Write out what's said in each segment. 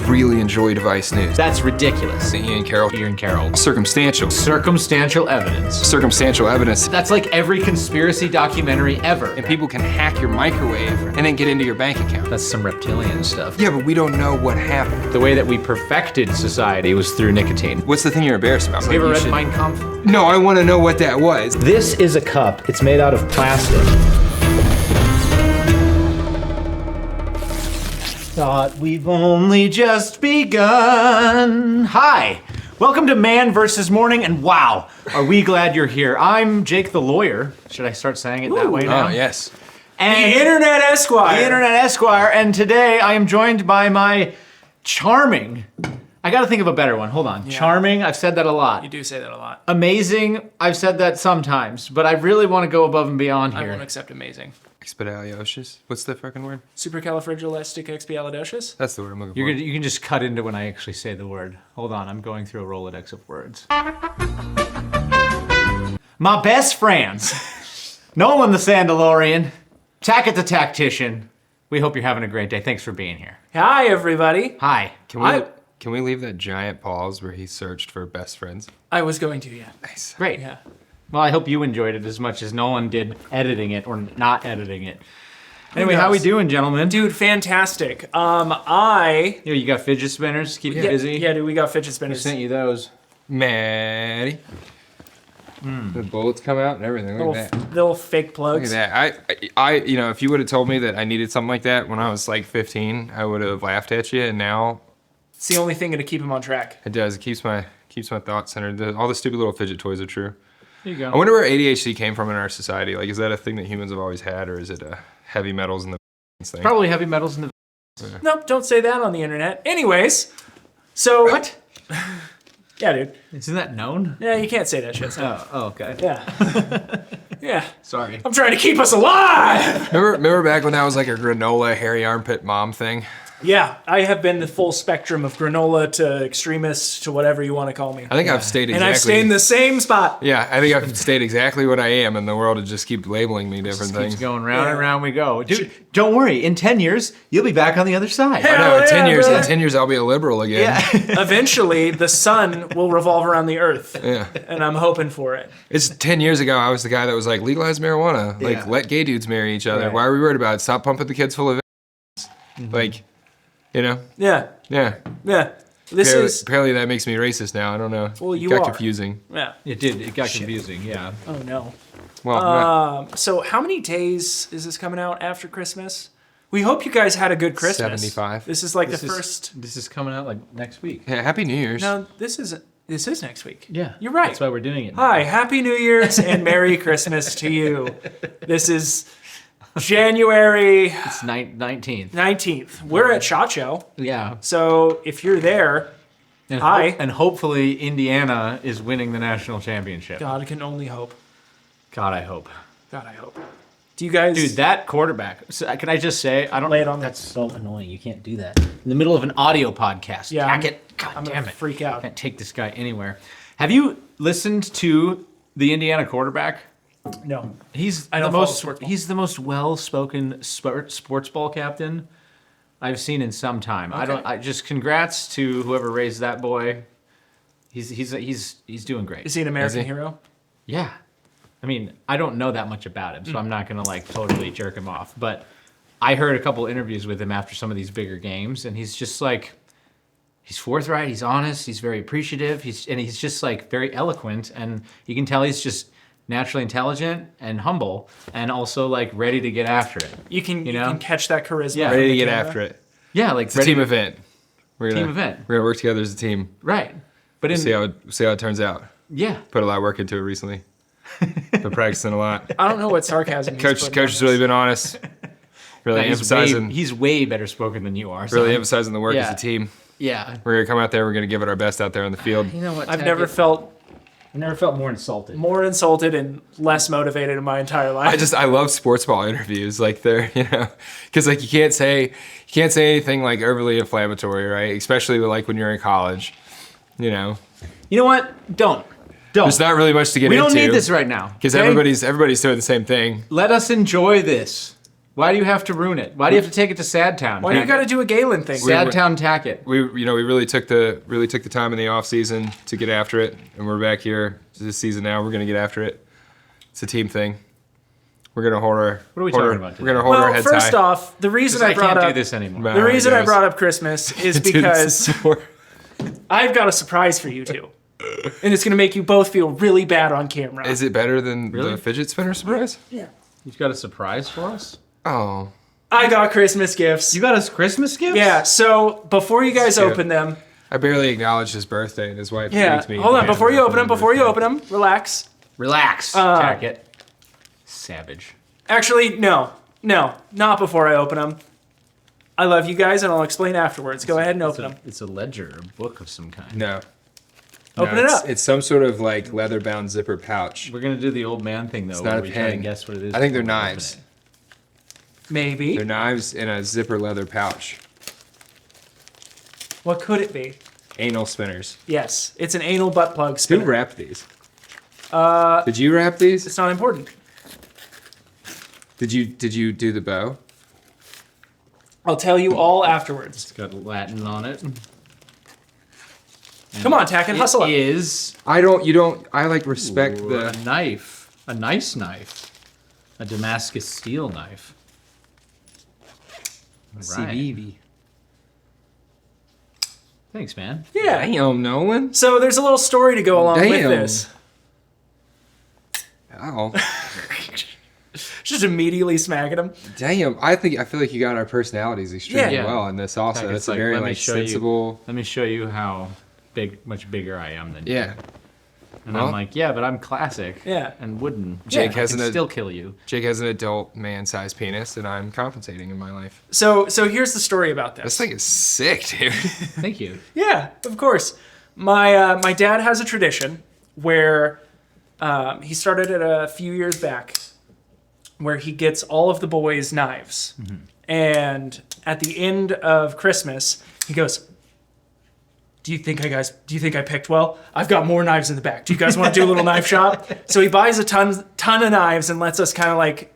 really enjoy device news. That's ridiculous. Ian Carroll. Ian Carroll. Circumstantial. Circumstantial evidence. Circumstantial evidence. That's like every conspiracy documentary ever. And people can hack your microwave and then get into your bank account. That's some reptilian stuff. Yeah, but we don't know what happened. The way that we perfected society was through nicotine. What's the thing you're embarrassed about? Have you ever read Mein Kampf? No, I want to know what that was. This is a cup. It's made out of plastic. Thought we've only just begun. Hi, welcome to Man vs. Morning, and wow, are we glad you're here. I'm Jake the lawyer. Should I start saying it that way now? Oh, yes. And The Internet Esquire. The Internet Esquire, and today I am joined by my charming, I gotta think of a better one, hold on. Yeah. Charming, I've said that a lot. You do say that a lot. Amazing, I've said that sometimes, but I really want to go above and beyond I here. won't accept amazing. Expedaliosis. What's the fucking word? Supercalifragilisticexpialidocious? That's the word I'm looking for. You can just cut into when I actually say the word. Hold on, I'm going through a Rolodex of words. My best friends, Nolan the Sandalorian, Tackett the Tactician. We hope you're having a great day. Thanks for being here. Hi, everybody. Hi. Can we leave that giant pause where he searched for best friends? I was going to, yeah. Nice. Great. Yeah. Well, I hope you enjoyed it as much as Nolan did editing it or not editing it. Anyway, how we doing, gentlemen? Dude, fantastic. Here, you got fidget spinners? Keep you busy? Yeah, dude, we got fidget I spinners. sent you those. Maddie. The bullets come out and everything. Look at that. Little fake Look plugs. at that. I, you know, if you would have told me that I needed something like that when I was like 15, I would have laughed at you. And now It's the only thing to keep him on track. it does. It keeps my thoughts centered. All the stupid little fidget toys are true. Here you go. I wonder where ADHD came from in our society. Like, is that a thing that humans have always had, or is it heavy metals in the thing? Probably heavy metals in the... Nope, don't say that on the internet. Anyways, so... What? Yeah, dude. Isn't that known? Yeah, you can't say that shit. So. Oh, okay. Yeah. Yeah. Sorry. I'm trying to keep us alive! Remember back when that was like a granola, hairy armpit mom thing? Yeah, I have been the full spectrum of granola to extremist to whatever you want to call me. I think I've stayed exactly. And I've stayed in the same spot. Yeah, I think I've stayed exactly what I am, and the world will just keep labeling me different things. Keeps going round and round we go. Dude, don't worry. In 10 years, you'll be back on the other side. Hell I know, in 10 yeah, years, brother. in 10 years, I'll be a liberal again. Yeah. Eventually, the sun will revolve around the earth. Yeah. And I'm hoping for it. It's 10 years ago, I was the guy that was like, legalize marijuana. Like, Yeah. let gay dudes marry each other. Right. Why are we worried about it? Stop pumping the kids full of Like, you know? Yeah. Yeah. Yeah. This Apparently that makes me racist now. I don't know. Well, you Got are. confusing. Yeah. It did. It got confusing, yeah. Oh, no. Well, So how many days is this coming out after Christmas? We hope you guys had a good Christmas. 75. This is like This the is- first... This is coming out like next week. yeah, Happy New Year's. No, this is next week. Yeah. You're right. That's why we're doing it. Hi, Happy New Year's and Merry Christmas to you. This is January It's 19th. 19th. We're at SHOT Show. Yeah. So if you're there, And, Hi. and hopefully Indiana is winning the national championship. God can only hope. God, I hope. God, I hope. Do you guys... Dude, that quarterback. So, can I just say, I don't Lay it on That's so annoying. You can't do that in the middle of an audio podcast. Yeah, I'm- Tackett. God I'm damn gonna it. freak out. Can't take this guy anywhere. Have you listened to the Indiana quarterback? No. He's I don't the follow most. sports ball. He's the most well-spoken sports ball captain I've seen in some time. Okay. I just congrats to whoever raised that boy. He's doing great. Is he an American Is he? hero? Yeah. I mean, I don't know that much about him, so I'm not gonna like totally jerk him off. But I heard a couple interviews with him after some of these bigger games, and he's just like, he's forthright, he's honest, he's very appreciative, he's just like very eloquent, and you can tell he's just naturally intelligent and humble, and also like ready to get after it. You can You know? can catch that charisma. Yeah. from Ready the to get camera. after it. Yeah, like It's a team event. We're gonna, Team event. We're gonna work together as a team. right. But in See how it turns out. yeah, Put a lot of work into it recently. Been practicing a lot. I don't know what sarcasm he's Coach putting on has really this. been honest. Really emphasizing he's way better spoken than you are. So really emphasizing the work Yeah. as a team. yeah. We're gonna come out there. We're gonna give it our best out there on the field. You know what? I've never felt more insulted. more insulted and less motivated in my entire life. I love sports ball interviews. Like they're, you know, because like you can't say anything like overly inflammatory, right? Especially like when you're in college, you know. You know what? Don't. There's not really much to get We into. don't need this right now. Because okay? everybody's doing the same thing. Let us enjoy this. Why do you have to ruin it? Why do you have to take it to Sad Town? Why do you got to do a Galen thing? Sad Town Tackett. We really took the time in the off season to get after it, and we're back here this season now. We're gonna get after it. It's a team thing. We're gonna hold our. What are we talking about today? We're gonna hold our Well, heads high. first off, the reason I brought can't up do this anymore. Right. the reason I guys. brought up Christmas is Dude, because it's more- I've got a surprise for you two, and it's gonna make you both feel really bad on camera. Is it better than Really? the fidget spinner surprise? Yeah. You've got a surprise for us? Oh, I got Christmas gifts. You got us Christmas gifts? Yeah. So before you guys cute. open them, I barely acknowledged his birthday, and his wife yeah. makes me. Hold on. Before you open birthday. them, relax. Relax, Tackett. Savage. Actually, no, not before I open them. I love you guys, and I'll explain afterwards. Go ahead and open them. It's a ledger, a book of some kind. No. Open No, it it's- up. It's some sort of like leather-bound zipper pouch. We're gonna do the old man thing though. It's where not a we try to pen. guess what it is. I think they're before we open knives. it. Maybe. They're knives in a zipper leather pouch. What could it be? Anal spinners. Yes, it's an anal butt plug Who spinner. wrapped these? Did you wrap these? It's not important. Did you do the bow? I'll tell you all afterwards. It's got Latin on it. Come on, Tackett, hustle up. It is I like respect a the. knife. A nice knife. A Damascus steel knife. All right. CBV. Thanks, man. Yeah. Damn, Nolan. So there's a little story to go along with Damn. this. Ow. Just immediately smacking him. Damn. I feel like you got our personalities extremely Yeah. well in this. Also, Tackett, that's it's a like, very let me like show you- sensible. Let me show you how much bigger I am than you. Yeah. And Well- I'm like, yeah, but I'm classic. Yeah. And wooden. Jake I has can an- still kill you. Jake has an adult man-sized penis, and I'm compensating in my life. So here's the story about this. This thing is sick, dude. Thank you. Yeah, of course. My dad has a tradition where he started it a few years back, where he gets all of the boys knives, and at the end of Christmas, he goes, Do you think I picked well? I've got more knives in the back. Do you guys want to do a little knife shop? So he buys a ton of knives and lets us kind of like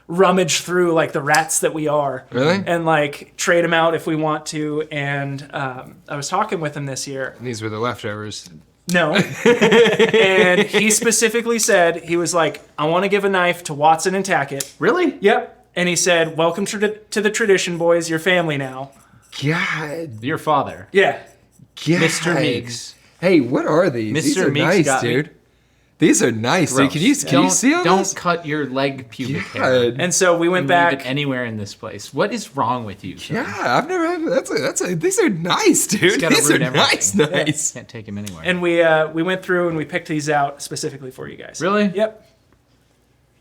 rummage through like the rats that we are. Really? And like trade them out if we want to. And I was talking with him this year. These were the leftovers. No. And he specifically said, he was like, I want to give a knife to Watson and Tackett. Really? Yep. And he said, welcome to the tradition, boys. Your family now. God. Your father. Yeah. God. Mr. Meeks. Hey, what are these? These Mr. are Meeks nice, got me. dude. These are nice, dude. Can you see them? Don't cut your leg pubic hair. God. And so we went Leave back. it anywhere in this place. What is wrong with you? son? Yeah, I've never had these are nice, dude. gotta These are ruin nice, everything. nice. Can't take him anywhere. And we went through and we picked these out specifically for you guys. Really? Yep.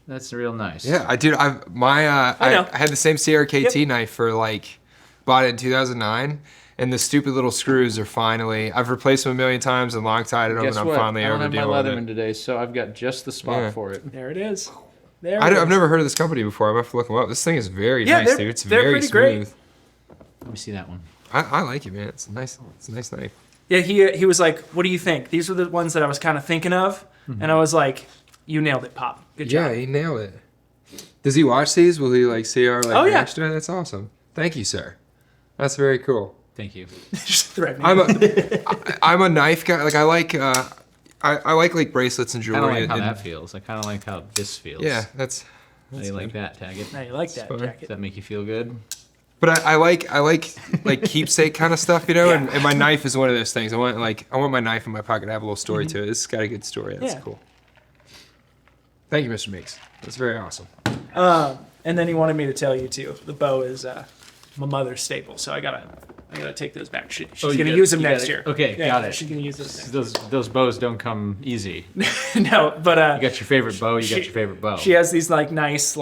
That's real nice. Yeah, I know. I had the same CRKT Yep. knife for bought it in 2009, and the stupid little screws are finally. I've replaced them a million times and Loctited them, Guess and I'm what? finally I don't over have my dealing with Leatherman it. today, so I've got just the spot Yeah. for it. There it is. There it I've is. never heard of this company before. I'm gonna have to look them up. This thing is very Yeah, nice, they're- dude. It's they're very pretty smooth. great. Let me see that one. I like it, man. It's a nice knife. Yeah, he was like, what do you think? These were the ones that I was kind of thinking of. And I was like, you nailed it, Pop. Good job. Yeah, he nailed it. Does he watch these? Will he see our Oh, yeah. reaction to it? That's awesome. Thank you, sir. That's very cool. Thank you. Just threatening. I'm a knife guy. Like I like bracelets and I don't jewelry. like how and- that feels. I kind of like how this feels. Yeah, that's. How do you like that, Taggett? Now you like that fine. Does jacket. that make you feel good? But I like keepsake kind of stuff, you know. And my knife is one of those things. I want my knife in my pocket to have a little story to it. It's got a good story. That's Yeah. cool. Thank you, Mr. Meeks. That's very awesome. And then he wanted me to tell you too. The bow is my mother's staple, so I gotta take those back. She's you gonna got- use them you got next it. year. Okay, Yeah, got it. She's gonna use those. Those bows don't come easy. No, but You got your favorite bow. You got your favorite bow. She has these nice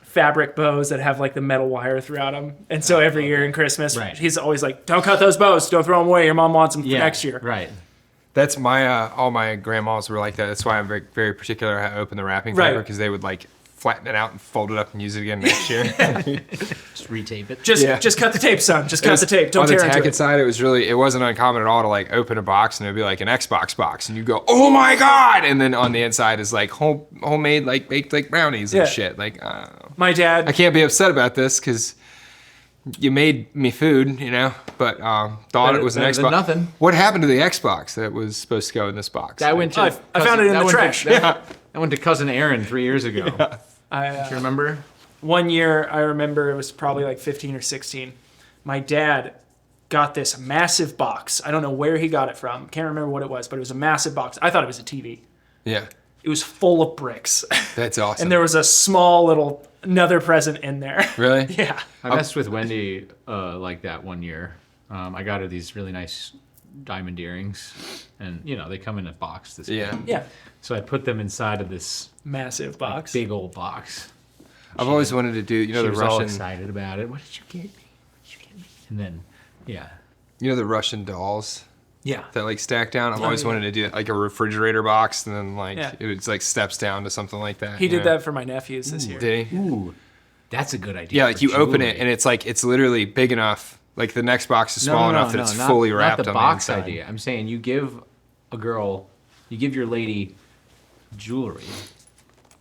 fabric bows that have the metal wire throughout them, and so every year in Christmas, Right. he's always like, "Don't cut those bows. Don't throw them away. Your mom wants them for next year." Right. That's my all my grandmas were like that. That's why I'm very, very particular how I open the wrapping Right. paper because they would flatten it out and fold it up and use it again next year. Just retape it. Just cut the tape, son. Just cut the tape. Don't on the tear into Tackett it. side, it wasn't uncommon at all to like open a box and it'd be like an Xbox box, and you go, oh my god! And then on the inside is like homemade like baked like brownies and shit. Like, My dad. I can't be upset about this because you made me food, you know, but thought it was an better than Xbox. nothing. What happened to the Xbox that was supposed to go in this box? I went to. I found it in the trash. I went to cousin Aaron 3 years ago. Do I, you remember? one year, I remember it was probably like 15 or 16. My dad got this massive box. I don't know where he got it from. Can't remember what it was, but it was a massive box. I thought it was a TV. Yeah, It was full of bricks. that's awesome. And there was a small little another present in there. Really? Yeah. I messed with Wendy like that one year. I got her these really nice diamond earrings, and you know they come in a box. This Yeah. big. Yeah. So I put them inside of this Massive box. big old box. I've always wanted to do, you know, She the was all Russian, excited about it. What did you get me? What did you get me? And then, yeah. you know, the Russian dolls Yeah. that like stack down. I've always yeah. wanted to do like a refrigerator box, and then like Yeah. it was like steps down to something like that. He you did know? that for my nephews this year. Did he? Ooh, that's a good idea. Yeah, like for you open it jewelry. and it's like it's literally big enough. Like the next box is small enough that it's fully wrapped Not the on box the inside. idea. I'm saying you give your lady jewelry,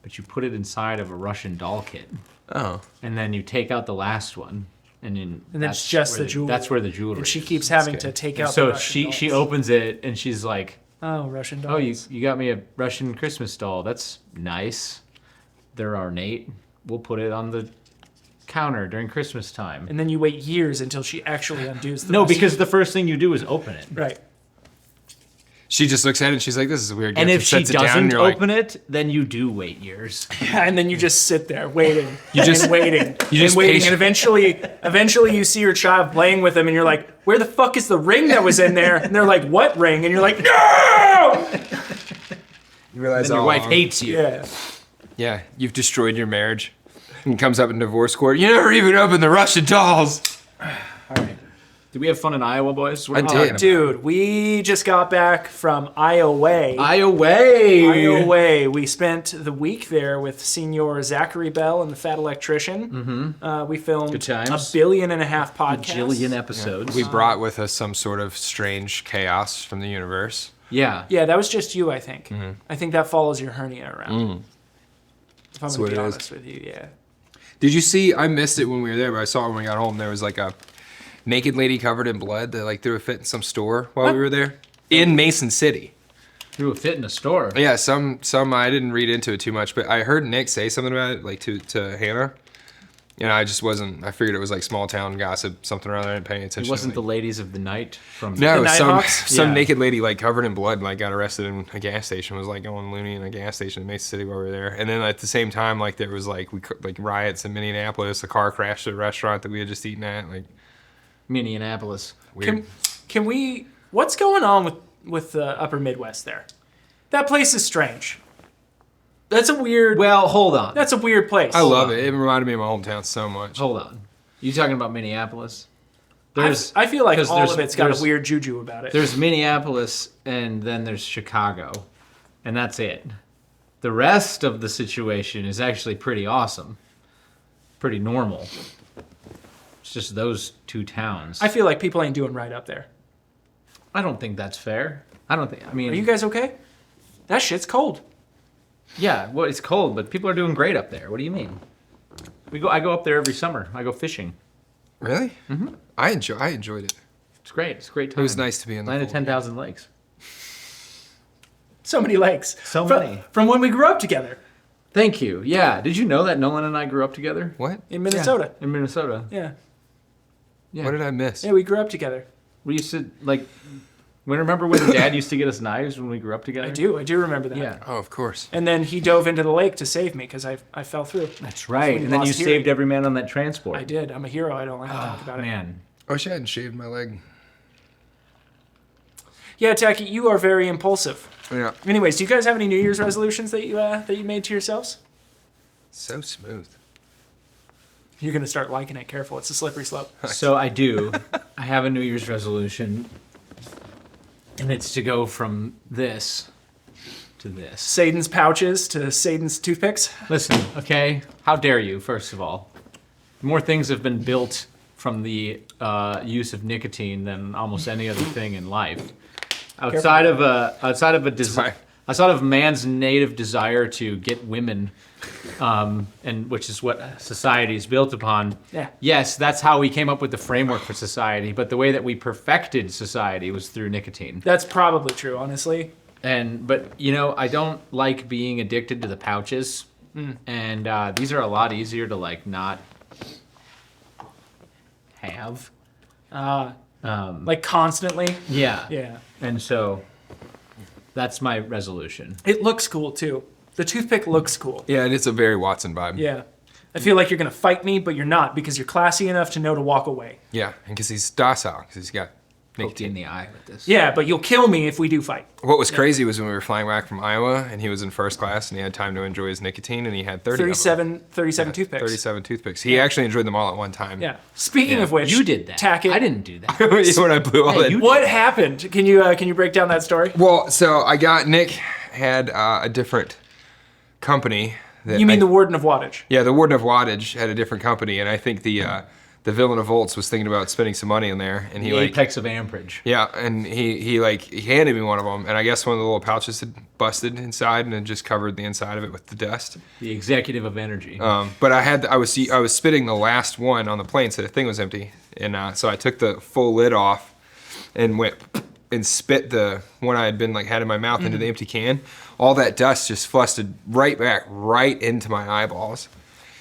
but you put it inside of a Russian doll kit, Oh, and then you take out the last one, and then it's that's just where the jewelry. That's where the jewelry. And she is. keeps having good. to take out the So Russian she dolls. opens it and she's like, Oh, Russian dolls. "Oh, you got me a Russian Christmas doll. That's nice. They're ornate. We'll put it on the counter during Christmas time." And then you wait years until she actually undoes the No, rest. because the first thing you do is open it. Right. she just looks at it and she's like, "This is a weird." And gift," if she sets it down, and doesn't you're like, open it, then you do wait years. And then you just sit there waiting. just- and waiting. you just and waiting. patient- And eventually you see your child playing with him and you're like, where the fuck is the ring that was in there? And they're like, what ring? And you're like, no! you realize Then your all wife along- hates you. Yeah. Yeah, you've destroyed your marriage. And comes up in divorce court. You never even opened the Russian dolls. Did we have fun in Iowa, boys? What I are we did. talking about? Dude, we just got back from Iowa. Iowa. We spent the week there with Senior Zachary Bell and the Fat Electrician. We filmed Good times. 1.5 billion podcasts. Jillion episodes. We brought with us some sort of strange chaos from the universe. Yeah. Yeah, that was just you, I think. I think that follows your hernia around. If I'm That's going what to be it is. honest with you, yeah. Did you see? I missed it when we were there, but I saw it when we got home. There was like a naked lady covered in blood that like threw a fit in some store while we were there in Mason City. Threw a fit in a store. Yeah, some I didn't read into it too much, but I heard Nick say something about it, like to Hannah. And I just wasn't. I figured it was like small town gossip, something or other. I didn't pay any attention. It wasn't the to ladies of the night from. No, The some Nighthawks? some Yeah. naked lady like covered in blood like got arrested in a gas station. Was like going loony in a gas station in Mason City while we were there. And then at the same time, like there was like like riots in Minneapolis. A car crashed at a restaurant that we had just eaten at. Like Minneapolis. weird. Can we? What's going on with the Upper Midwest there? That place is strange. That's a weird. Well, hold on. That's a weird place. I love it. It reminded me of my hometown so much. Hold on. You talking about Minneapolis? I feel like 'cause all of it's got a there's- weird juju about it. There's Minneapolis, and then there's Chicago, and that's it. The rest of the situation is actually pretty awesome, pretty normal. It's just those two towns. I feel like people ain't doing right up there. I don't think that's fair. I don't think. I mean, Are you guys okay? That shit's cold. yeah. Well, it's cold, but people are doing great up there. What do you mean? I go up there every summer. I go fishing. Really? Mm-hmm. I enjoyed it. It's great. It's a great time. It was nice to be in the Land of cold. 10,000 lakes. So many lakes. So From- many. From when we grew up together Thank you. Yeah. Did you know that Nolan and I grew up together What? in Minnesota. in Minnesota? Yeah. Yeah. What did I miss? Yeah, we grew up together. We used to like. Remember when Dad used to get us knives when we grew up together? I do remember that. Yeah. Oh, of course. And then he dove into the lake to save me because I fell through. That's right. when And then you lost hearing. saved every man on that transport. I did. I'm a hero. I don't like to talk about it. Man. I wish I hadn't shaved my leg. Yeah, Tackett, you are very impulsive. Yeah. Anyways, do you guys have any New Year's resolutions that you made to yourselves? So smooth. You're gonna start liking it. Careful, it's a slippery slope. So I do. I have a New Year's resolution, and it's to go from this to this. Satan's pouches to Satan's toothpicks. Listen, okay? How dare you, first of all? More things have been built from the use of nicotine than almost any other thing in life. Outside of man's native desire to get women, and which is what society is built upon. Yeah. Yes, that's how we came up with the framework for society. But the way that we perfected society was through nicotine. That's probably true, honestly. But you know, I don't like being addicted to the pouches, and these are a lot easier to like not have. Like constantly. Yeah. Yeah. And so that's my resolution. It looks cool too. The toothpick looks cool. Yeah, and it's a very Watson vibe. Yeah. I feel like you're gonna fight me, but you're not because you're classy enough to know to walk away. Yeah, and because he's docile, because he's got Poked you in nicotine. the eye with this. Yeah, but you'll kill me if we do fight. What was crazy was when we were flying back from Iowa, and he was in first class, and he had time to enjoy his nicotine, and he had 30 of them. 37 toothpicks. 37 toothpicks. He actually enjoyed them all at one time. Yeah. Speaking Yeah. of which, You did that. Tackett. I didn't do that. When I blew all Hey, that. you- What happened? Can you break down that story? Well, so Nick had a different company. That You mean the Warden of Wattage? Yeah, the Warden of Wattage had a different company, and I think the Villain of Volts was thinking about spending some money in there, and he The like apex of amperage. yeah, and he handed me one of them, and I guess one of the little pouches had busted inside and it just covered the inside of it with the dust. The executive of energy. But I was spitting the last one on the plane, so the thing was empty, and so I took the full lid off and went and spit the one I had been had in my mouth into the empty can. All that dust just flusted right back right into my eyeballs.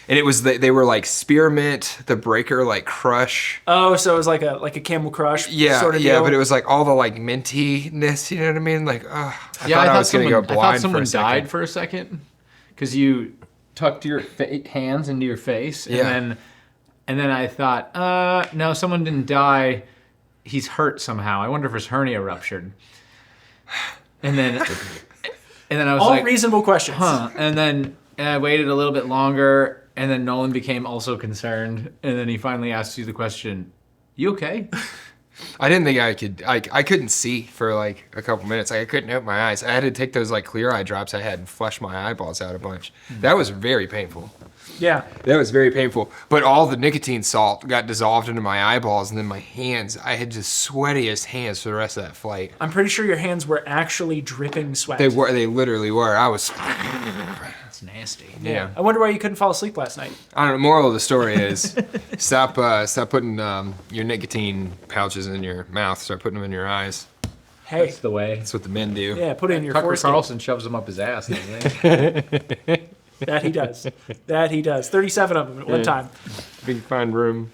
And it was they were like spearmint, the breaker, like crush. Oh, so it was like a Camel Crush Yeah, sort of yeah, deal? but it was like all the like mintiness, you know what I mean? Like, I thought I was gonna go I thought blind for someone a second. died for a second because you tucked your hands into your face, and Yeah. then I thought, no, someone didn't die. He's hurt somehow. I wonder if his hernia ruptured. And then I was All like, reasonable questions. huh? And then I waited a little bit longer, and then Nolan became also concerned, and then he finally asked you the question, "You okay?" I didn't think I could. I couldn't see for like a couple minutes. Like I couldn't open my eyes. I had to take those like clear eye drops I had and flush my eyeballs out a bunch. That was very painful. Yeah. That was very painful. But all the nicotine salt got dissolved into my eyeballs, and then my hands. I had just sweatiest hands for the rest of that flight. I'm pretty sure your hands were actually dripping sweat. They were. They literally were. I was. That's nasty. Yeah. I wonder why you couldn't fall asleep last night. I don't know. Moral of the story is stop putting your nicotine pouches in your mouth. Start putting them in your eyes. Hey. That's the way. That's what the men do. Yeah, put it in your Tucker foreskin. Carlson shoves them up his ass, doesn't he? That he does. That he does. 37 of them at one time. Big fine room.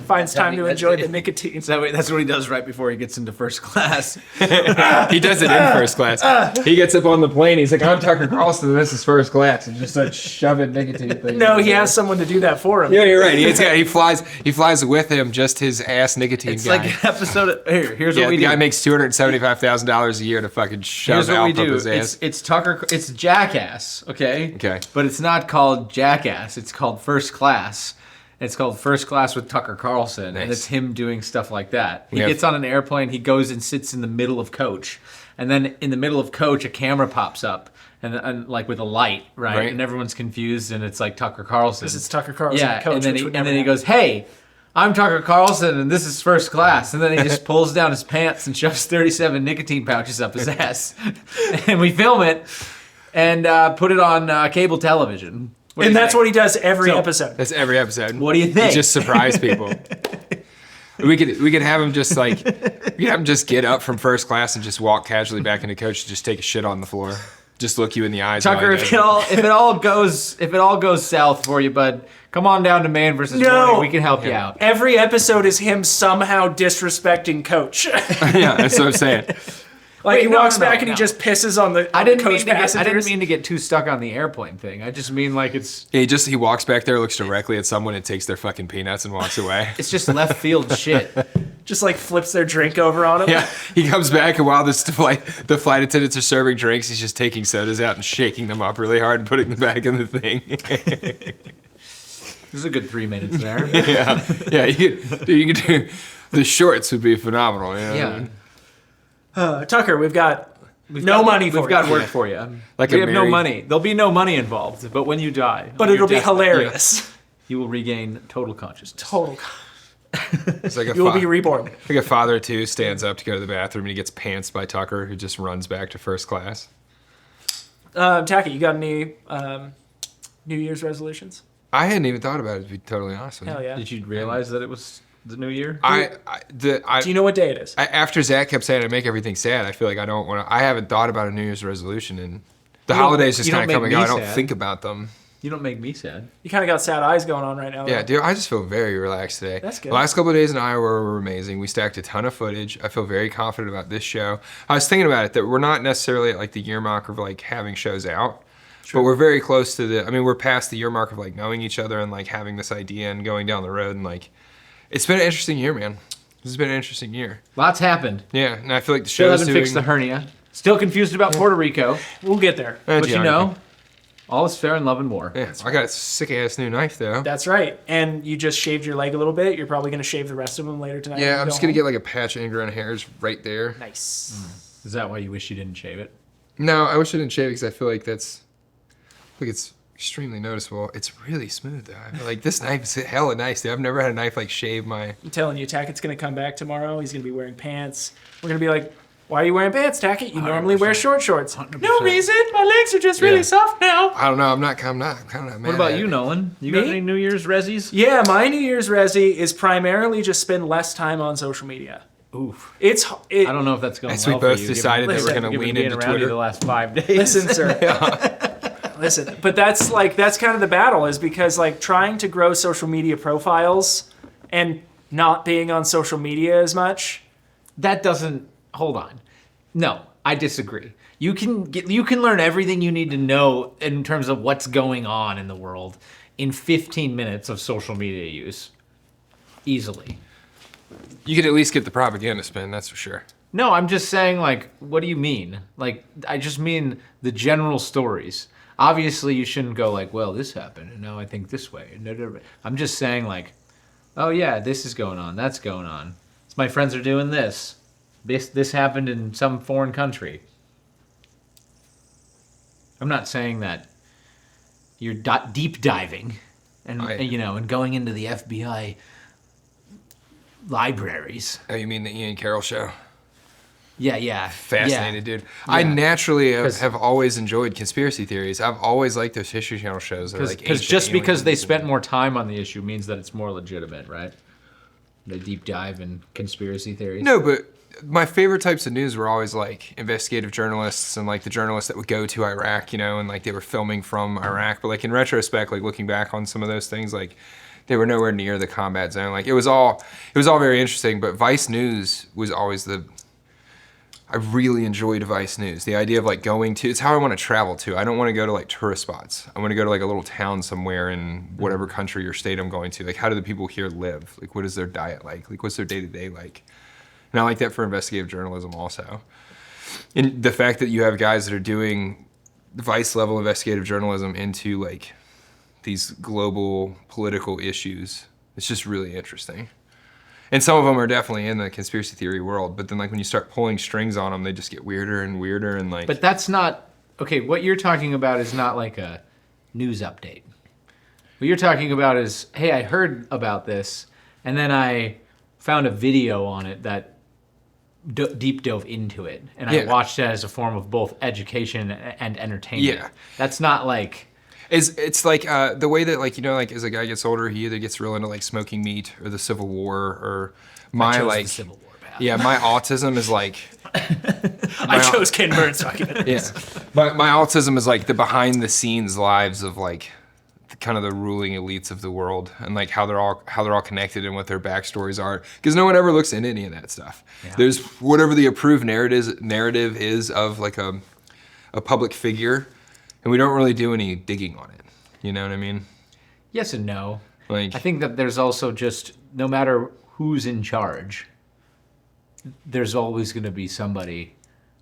Finds time to enjoy the nicotine. That's what he does right before he gets into first class. He does it in first class. He gets up on the plane. He's like, "I'm Tucker Carlson. And this is first class," and just starts shoving nicotine things. No, he has someone to do that for him. Yeah, you're right. He flies with him just his ass nicotine It's guy. like an episode of here's Yeah, what we the do. guy makes $275,000 a year to fucking shove Here's what we alpha up do. his ass. It's Jackass, okay? Okay. But it's not called Jackass. It's called First Class. It's called First Class with Tucker Carlson, and Nice. it's him doing stuff like that. He Yeah. gets on an airplane, he goes and sits in the middle of coach, and then in the middle of coach, a camera pops up, and like with a light, right? And everyone's confused, and it's like Tucker Carlson. Because it's Tucker Carlson, Yeah, coach, and then which he, would and never then he happen. goes, "Hey, I'm Tucker Carlson, and this is First Class." And then he just pulls down his pants and shoves 37 nicotine pouches up his ass. And we film it and put it on cable television. And that's what he does every episode. That's every episode. What do you think? He just surprise people. We could have him just get up from first class and just walk casually back into coach and just take a shit on the floor. Just look you in the eyes. while Tucker, he if does it all goes south for you, bud, come on down to Man versus No. Morning. We can help you out. Every episode is him somehow disrespecting Coach. Yeah, that's what I'm saying. Like Wait, he no, walks no, back and no. he just pisses on the I didn't coach passengers. mean to get too stuck on the airplane thing. I just mean like it's Yeah, he walks back there, looks directly at someone, and takes their fucking peanuts and walks away. just left field shit. Just like flips their drink over on him. Yeah, he comes back, and while the flight attendants are serving drinks, he's just taking sodas out and shaking them up really hard and putting them back in the thing. This is a good 3 minutes there. yeah. You could do the shorts would be phenomenal. You know? Yeah. Tucker, we've got No money for We've got you. work for you. Like we a have no Mary- money. There'll be no money involved. But when you die, But on it'll your be deathbed, hilarious. You will regain total consciousness. Total. It's like a You will be reborn. like a father too stands up to go to the bathroom and he gets pantsed by Tucker, who just runs back to first class. Tackett, you got any New Year's resolutions? I hadn't even thought about it, to be totally honest with you. Hell yeah. Did you realize that it was the new year? Do you know what day it is? After Zach kept saying I make everything sad, I feel like I don't want to. I haven't thought about a New Year's resolution, and the You don't- holidays just you don't kind of come make and go. me I don't sad. think about them. You don't make me sad. You kind of got sad eyes going on right now. Yeah, though. dude, I just feel very relaxed today. That's good. The last couple of days in Iowa were amazing. We stacked a ton of footage. I feel very confident about this show. I was thinking about it that we're not necessarily at like the year mark of like having shows out, but we're very close to the. I mean, we're past the year mark of like knowing each other and like having this idea and going down the road and like, it's been an interesting year, man. This has been an interesting year. Lots happened. Yeah, and I feel like the Still show's hasn't doing. fixed the hernia. Still confused about Puerto Rico. We'll get there. But you know, all is fair in love and war. Yeah, I got a sick ass new knife though. That's right. And you just shaved your leg a little bit. You're probably going to shave the rest of them later tonight. when Yeah, you I'm go just gonna home. get like a patch of ingrown hairs right there. Nice. Is that why you wish you didn't shave it? No, I wish I didn't shave because I feel like it's extremely noticeable. It's really smooth though. I feel like this knife is hella nice, dude. I've never had a knife like shave my. I'm telling you, Tackett's going to come back tomorrow. He's going to be wearing pants. We're going to be like, why are you wearing pants, Tackett? You normally wear short shorts. 100%. No reason. My legs are just really Yeah. soft now. I don't know. I'm kind of not mad. What about at you, it. Nolan? You got Me? any New Year's resis? Yeah, my New Year's resi is primarily just spend less time on social media. Oof. I I don't know if that's going As well we both for you, decided that we're given- gonna given lean being into around you Twitter. the last 5 days. Listen, sir. Listen, but that's kind of the battle is because like trying to grow social media profiles and not being on social media as much. That doesn't. Hold on. No, I disagree. You can learn everything you need to know in terms of what's going on in the world in 15 minutes of social media use, easily. You could at least get the propaganda spin, that's for sure. No, I'm just saying, like, what do you mean? Like, I just mean the general stories. Obviously, you shouldn't go like, well, this happened, and now I think this way. I'm just saying, like, oh yeah, this is going on, that's going on. So my friends are doing this. This happened in some foreign country. I'm not saying that you're deep diving and going into the FBI libraries. Oh, you mean the Ian Carroll show? Yeah. Fascinated, yeah. dude. I Yeah. naturally 'Cause- have always enjoyed conspiracy theories. I've always liked those History Channel shows. That are like Because ancient just because they aliens spent and- more time on the issue means that it's more legitimate, right? The deep dive in conspiracy theories. No, but my favorite types of news were always like investigative journalists and like the journalists that would go to Iraq, and like they were filming from Iraq. But like in retrospect, like looking back on some of those things, like they were nowhere near the combat zone. Like it was all very interesting. But Vice News was always I really enjoyed Vice News. The idea of like it's how I want to travel to. I don't want to go to like tourist spots. I want to go to like a little town somewhere in whatever country or state I'm going to. Like how do the people here live? Like what is their diet like? Like what's their day-to-day like? And I like that for investigative journalism also. And the fact that you have guys that are doing Vice level investigative journalism into like these global political issues, it's just really interesting. And some of them are definitely in the conspiracy theory world, but then like when you start pulling strings on them, they just get weirder and weirder and like. But that's not okay. What you're talking about is not like a news update. What you're talking about is, hey, I heard about this, and then I found a video on it that deep dove into it, and I Yeah. watched it as a form of both education and entertainment. Yeah. That's not like. It's like the way that like like as a guy gets older, he either gets real into like smoking meat or the Civil War or my chose like the Civil War path. yeah, my autism is like I chose Ken Burns documentaries. yeah, my autism is like the behind the scenes lives of like kind of the ruling elites of the world and like how they're all connected and what their backstories are because no one ever looks into any of that stuff. Yeah. There's whatever the approved narrative is of like a public figure. And we don't really do any digging on it. You know what I mean? Yes and no. Like I think that there's also just, no matter who's in charge, there's always going to be somebody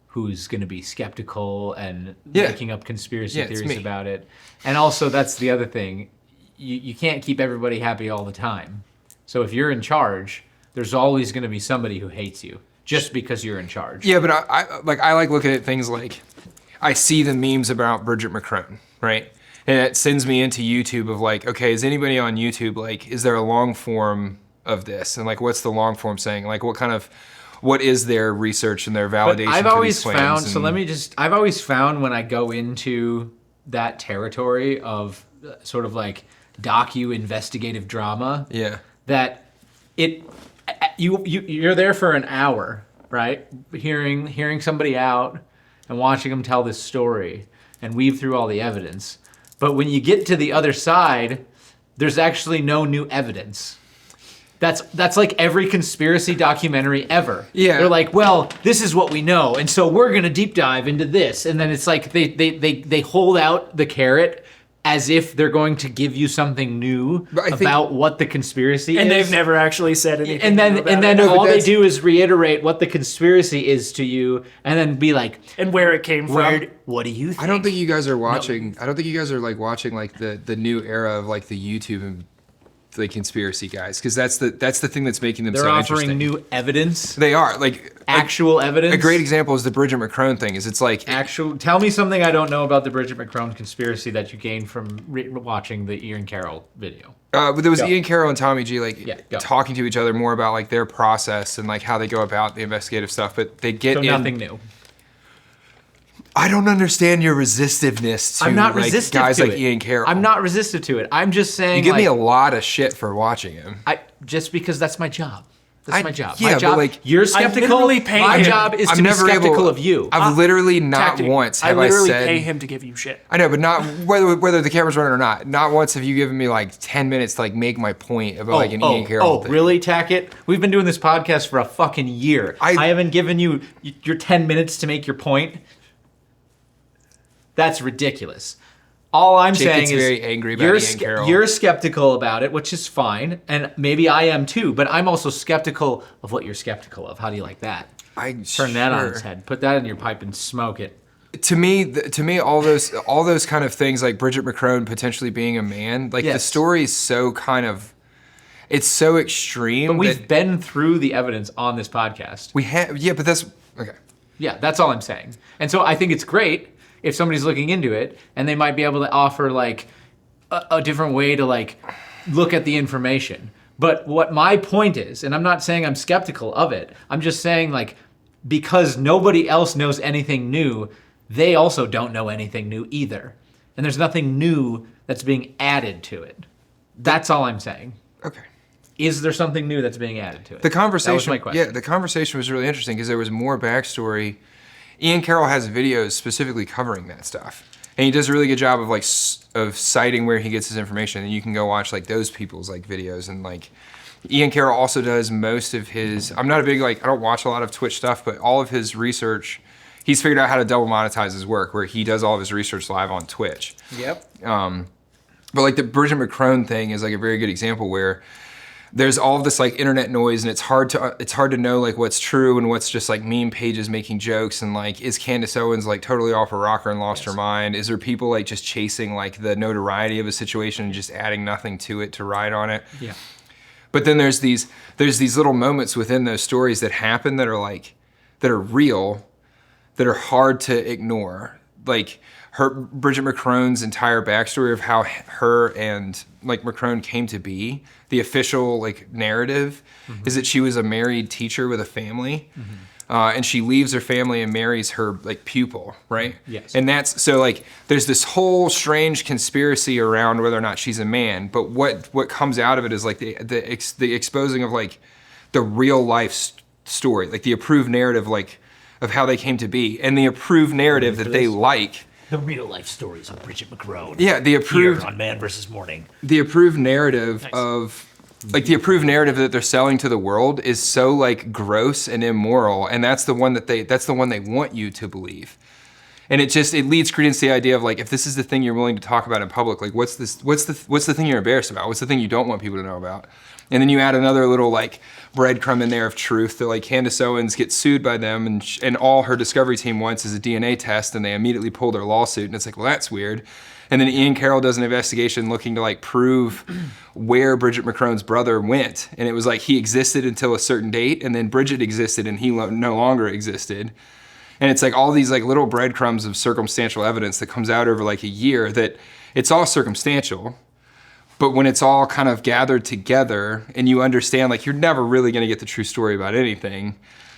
who's going to be skeptical and Yeah. making up conspiracy Yeah, it's theories me. about it. And also, that's the other thing. You can't keep everybody happy all the time. So if you're in charge, there's always going to be somebody who hates you. just because you're in charge. Yeah, but I like looking at things like I see the memes about Bridget McCrone, right? And it sends me into YouTube of like, okay, is anybody on YouTube, like, is there a long form of this? And like, what's the long form saying? Like, what is their research and their validation? But I've for always these claims? found, so let me just, I've always found when I go into that territory of sort of like investigative drama, Yeah. that you're there for an hour, right? Hearing somebody out and watching them tell this story and weave through all the evidence. But when you get to the other side, there's actually no new evidence. That's like every conspiracy documentary ever. Yeah. They're like, well, this is what we know, and so we're gonna deep dive into this. And then it's like they hold out the carrot as if they're going to give you something new about what the conspiracy is. And they've never actually said anything. And then it. all they do is reiterate what the conspiracy is to you, and then be like, and where it came from. What do you think? I don't think you guys are watching. I don't think you guys are like watching like the new era of like the YouTube and the conspiracy guys, because that's the thing that's making them They're so offering interesting. new evidence. They are like Actual evidence. A great example is the Bridget McCrone thing. Is it's like Tell me something I don't know about the Bridget McCrone conspiracy that you gained from watching the Ian Carroll video. but there was Go. Ian Carroll and Tommy G Go. talking to each other more about like their process and like how they go about the investigative stuff. But they get So in. nothing new. I don't understand your resistiveness to I'm not like, resistive guys to like it. Ian Carroll. I'm not resistive to it. I'm just saying. You give me like, a lot of shit for watching him. just because that's my job. That's my job. yeah, my but, job. like, You're I skeptical. literally pay My him. job is I'm to be never skeptical able, of you. I've literally not Tactic. once have I literally said. pay him to give you shit. I know, but not whether the camera's running or not. Not once have you given me like 10 minutes to like make my point about like an Ian Carroll thing. Really, Tackett? We've been doing this podcast for a fucking year. I haven't given you your 10 minutes to make your point. That's ridiculous. All I'm Jake saying gets is very angry about Ian Carroll. you're skeptical about it, which is fine, and maybe I am too. But I'm also skeptical of what you're skeptical of. How do you like that? Turn that on its head. Put that in your pipe and smoke it. To me, all those kind of things, like Bridget McCrone potentially being a man, like the story is so kind of, it's so extreme. But we've been through the evidence on this podcast. We have, yeah, but that's okay. Yeah, that's all I'm saying. And so I think it's great if somebody's looking into it and they might be able to offer like a different way to like look at the information. But what my point is, and I'm not saying I'm skeptical of it, I'm just saying like, because nobody else knows anything new, they also don't know anything new either. And there's nothing new that's being added to it. That's all I'm saying. Okay. Is there something new that's being added to it? The conversation, That was my question. yeah, the conversation was really interesting because there was more backstory. Ian Carroll has videos specifically covering that stuff, and he does a really good job of like of citing where he gets his information. And you can go watch like those people's like videos, and like Ian Carroll also does most of his. I'm not a big like I don't watch a lot of Twitch stuff, but all of his research, he's figured out how to double monetize his work, where he does all of his research live on Twitch. Yep. But like the Bridget McCrone thing is like a very good example where there's all of this like internet noise, and it's hard to know like what's true and what's just like meme pages making jokes, and like is Candace Owens like totally off her rocker and lost her mind? Is there people like just chasing like the notoriety of a situation and just adding nothing to it to ride on it? Yeah. But then there's these little moments within those stories that happen that are real, that are hard to ignore. Like Bridget McCrone's entire backstory of how her and like McCrone came to be, the official like narrative is that she was a married teacher with a family, and she leaves her family and marries her like pupil, right? Yes. And that's so like there's this whole strange conspiracy around whether or not she's a man, but what comes out of it is like the exposing of like the real life story, like the approved narrative like of how they came to be, and the approved narrative that they like. The real life stories of Bridget McCrone. Yeah, the approved Here on Man vs. Morning. the approved narrative of like the approved narrative that they're selling to the world is so like gross and immoral, and that's the one they want you to believe. And it leads credence to the idea of like, if this is the thing you're willing to talk about in public, like what's the thing you're embarrassed about? What's the thing you don't want people to know about? And then you add another little like breadcrumb in there of truth that like Candace Owens gets sued by them, and all her Discovery team wants is a DNA test, and they immediately pull their lawsuit. And it's like, well, that's weird. And then Ian Carroll does an investigation looking to like prove where Bridget McCrone's brother went. And it was like he existed until a certain date, and then Bridget existed and he no longer existed. And it's like all these like little breadcrumbs of circumstantial evidence that comes out over like a year that it's all circumstantial. But when it's all kind of gathered together and you understand, like, you're never really going to get the true story about anything,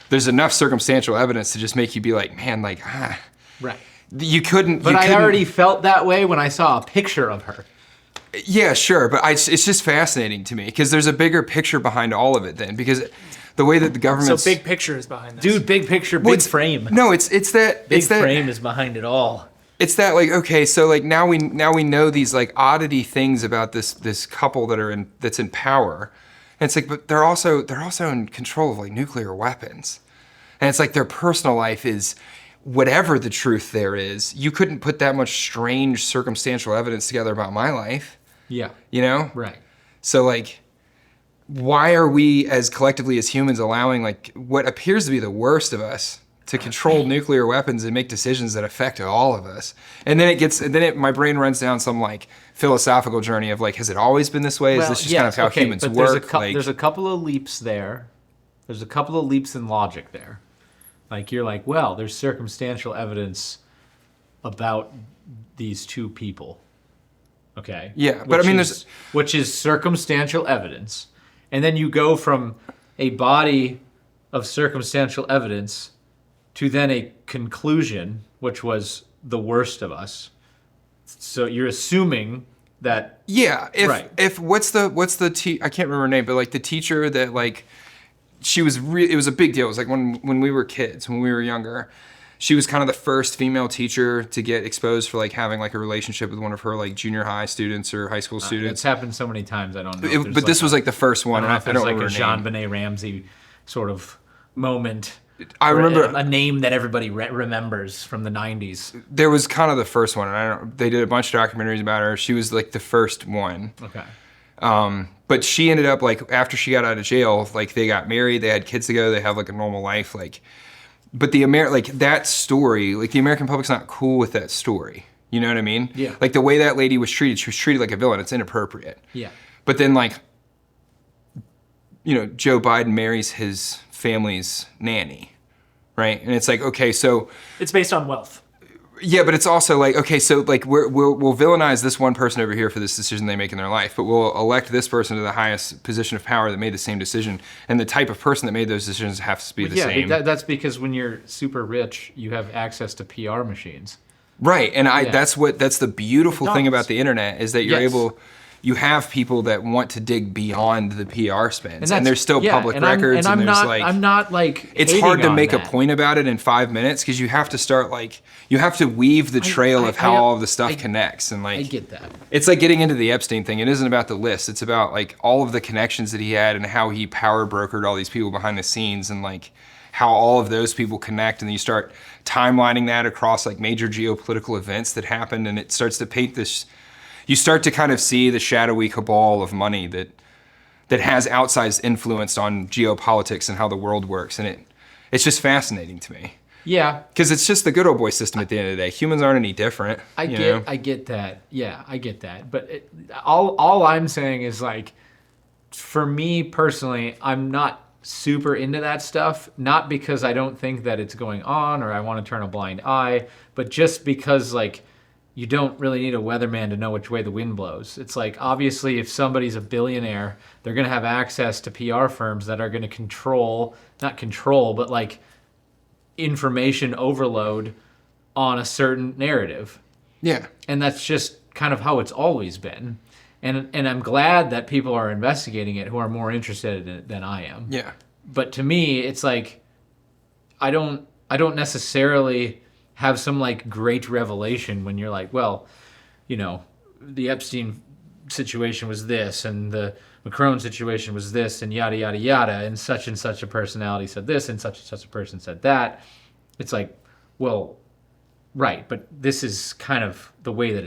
there's enough circumstantial evidence to just make you be like, man, like, Right. You couldn't. But I already felt that way when I saw a picture of her. Yeah, sure. But it's just fascinating to me because there's a bigger picture behind all of it then. Because the way that the government. So big picture is behind this. Dude, big picture, big frame. No, it's that. Big it's that, frame is behind it all. It's that like, okay, so like now we know these like oddity things about this couple that's in power. And it's like, but they're also in control of like nuclear weapons. And it's like their personal life is whatever the truth there is. You couldn't put that much strange circumstantial evidence together about my life. Yeah. You know? Right. So like, why are we as collectively as humans allowing like what appears to be the worst of us to control nuclear weapons and make decisions that affect all of us? And then my brain runs down some like philosophical journey of like, has it always been this way? Is this just kind of how humans work? There's a couple of leaps there. There's a couple of leaps in logic there. Like you're like, well, there's circumstantial evidence about these two people. Okay. Yeah, but I mean, which is circumstantial evidence, and then you go from a body of circumstantial evidence to then a conclusion, which was the worst of us. So you're assuming that. Yeah. Right. If what's the I can't remember her name, but like the teacher that like it was a big deal. It was like when we were kids, when we were younger. She was kind of the first female teacher to get exposed for like having like a relationship with one of her like junior high students or high school students. It's happened so many times. I don't know. But this was like the first one. I don't know if remember like a Jean Benet Ramsey sort of moment. I remember a name that everybody remembers from the 90s. There was kind of the first one, and they did a bunch of documentaries about her. She was like the first one. Okay. But she ended up like after she got out of jail, like they got married, they had kids together, they have like a normal life, like. But that story, like the American public's not cool with that story. You know what I mean? Yeah. Like the way that lady was treated, she was treated like a villain. It's inappropriate. Yeah. But then like, you know, Joe Biden marries his family's nanny, right? And it's like, okay, so. It's based on wealth. Yeah, but it's also like, okay, so like we'll villainize this one person over here for this decision they make in their life, but we'll elect this person to the highest position of power that made the same decision, and the type of person that made those decisions has to be the same. Yeah, that's because when you're super rich, you have access to PR machines. Right, and that's the beautiful thing about the internet is that you have people that want to dig beyond the PR spends, and there's still public records, and there's I'm not like it's hard to make a point about it in 5 minutes because you have to start like you have to weave the trail of how all of the stuff connects, and like I get that. It's like getting into the Epstein thing. It isn't about the list. It's about like all of the connections that he had and how he power brokered all these people behind the scenes, and like how all of those people connect, and you start timelining that across like major geopolitical events that happened, and it starts to paint this. You start to kind of see the shadowy cabal of money that has outsized influence on geopolitics and how the world works, and it's just fascinating to me. Yeah, because it's just the good old boy system at the end of the day. Humans aren't any different. I get that. Yeah, I get that. But all I'm saying is like, for me personally, I'm not super into that stuff. Not because I don't think that it's going on or I want to turn a blind eye, but just because like. You don't really need a weatherman to know which way the wind blows. It's like, obviously, if somebody's a billionaire, they're going to have access to PR firms that are going to not control, but like information overload on a certain narrative. Yeah. And that's just kind of how it's always been. And I'm glad that people are investigating it who are more interested in it than I am. Yeah. But to me, it's like, I don't necessarily have some like great revelation when you're like, well, you know, the Epstein situation was this and the Macron situation was this and yada, yada, yada. And such a personality said this and such a person said that. It's like, well, right. But this is kind of the way that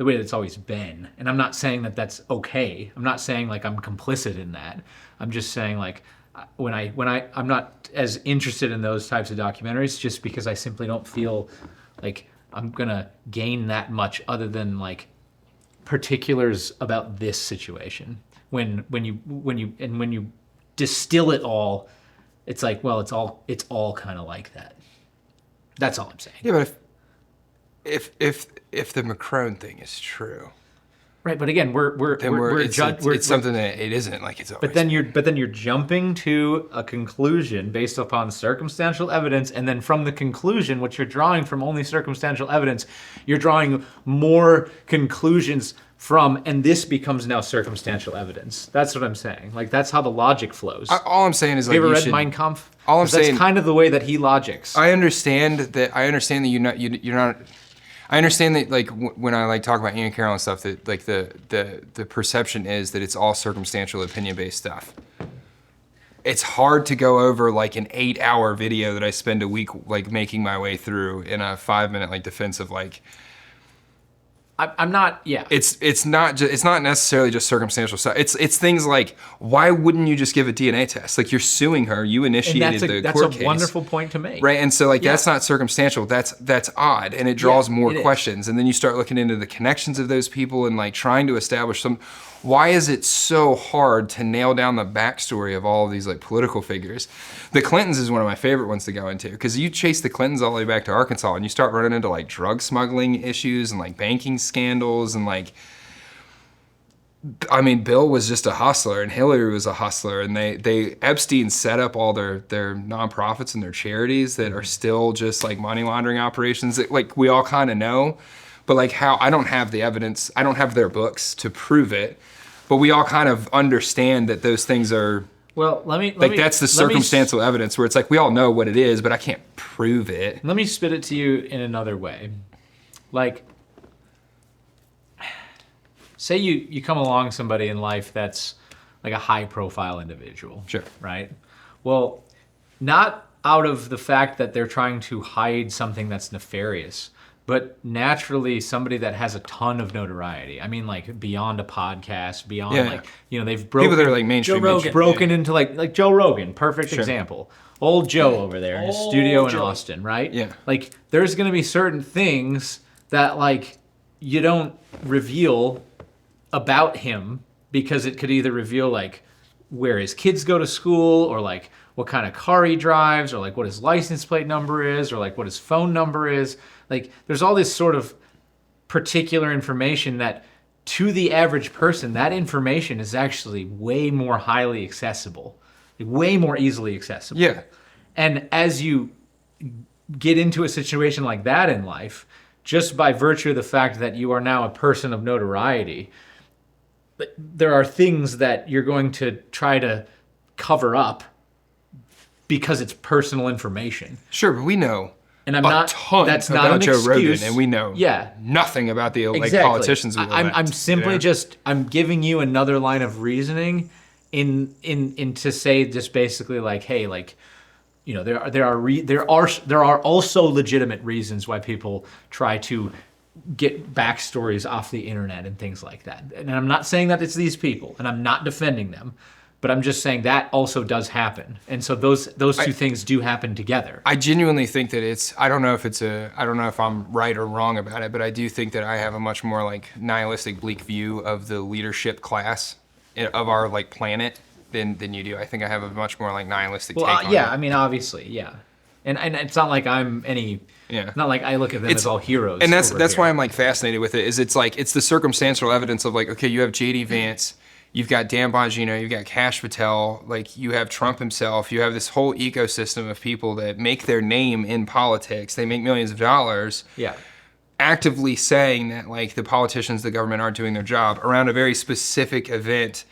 the way that it's always been. And I'm not saying that that's okay. I'm not saying like I'm complicit in that. I'm just saying like I'm not as interested in those types of documentaries just because I simply don't feel like I'm gonna gain that much other than like particulars about this situation. When you distill it all, it's like, well, it's all kind of like that. That's all I'm saying. Yeah, but if the Macron thing is true, right? But again, it's something that it isn't like it's always. But then you're jumping to a conclusion based upon circumstantial evidence, and then from the conclusion, which you're drawing from only circumstantial evidence, you're drawing more conclusions from, and this becomes now circumstantial evidence. That's what I'm saying. Like that's how the logic flows. All I'm saying is like you ever read should, Mein Kampf? All I'm that's saying, kind of the way that he logics. I understand that you're not. I understand that like when I like talk about Ian Carroll and stuff, that like the perception is that it's all circumstantial opinion based stuff. It's hard to go over like an 8-hour video that I spend a week like making my way through in a 5-minute like defense of like. I'm not. Yeah. It's not necessarily just circumstantial stuff. It's things like, why wouldn't you just give a DNA test? Like you're suing her, you initiated the court case. That's a wonderful point to make. Right, and so like that's not circumstantial. That's odd, and it draws more questions. And then you start looking into the connections of those people and like trying to establish some. Why is it so hard to nail down the backstory of all of these like political figures? The Clintons is one of my favorite ones to go into because you chase the Clintons all the way back to Arkansas and you start running into like drug smuggling issues and like banking scandals and like, I mean, Bill was just a hustler and Hillary was a hustler and they Epstein set up all their nonprofits and their charities that are still just like money laundering operations that like we all kind of know, but like how I don't have the evidence, I don't have their books to prove it. But we all kind of understand that those things are. Well, that's the circumstantial evidence where it's like we all know what it is, but I can't prove it. Let me spit it to you in another way. Like, say you come along somebody in life that's like a high-profile individual. Sure. Right? Well, not out of the fact that they're trying to hide something that's nefarious, but naturally somebody that has a ton of notoriety. I mean, like beyond a podcast, beyond like, you know, they've broken. People that are like mainstream. Joe Rogan. Broken into like Joe Rogan, perfect example. Old Joe over there in his studio in Austin, right? Yeah. Like there's gonna be certain things that like you don't reveal about him because it could either reveal like where his kids go to school or like what kind of car he drives or like what his license plate number is or like what his phone number is. Like there's all this sort of particular information that to the average person, that information is actually way more highly accessible, way more easily accessible. Yeah. And as you get into a situation like that in life, just by virtue of the fact that you are now a person of notoriety, there are things that you're going to try to cover up because it's personal information. Sure, but we know and I'm a not, ton that's about not an Joe excuse. Rogan, and we know nothing about the like politicians we elect. I'm simply I'm giving you another line of reasoning in to say just basically like, hey, like, you know, there are also legitimate reasons why people try to get backstories off the internet and things like that. And I'm not saying that it's these people, and I'm not defending them. But I'm just saying that also does happen. And so those two things do happen together. I genuinely think that I don't know if I'm right or wrong about it, but I do think that I have a much more like nihilistic, bleak view of the leadership class of our like planet than you do. I think I have a much more like nihilistic take on it. I mean, obviously, yeah. And it's not like I'm any, not like I look at them as all heroes. And that's why I'm like fascinated with it, is it's like, it's the circumstantial evidence of like, okay, you have J.D. Vance, you've got Dan Bongino, you've got Kash Patel, like you have Trump himself, you have this whole ecosystem of people that make their name in politics, they make millions of dollars. Yeah. Actively saying that like the politicians, the government aren't doing their job around a very specific event,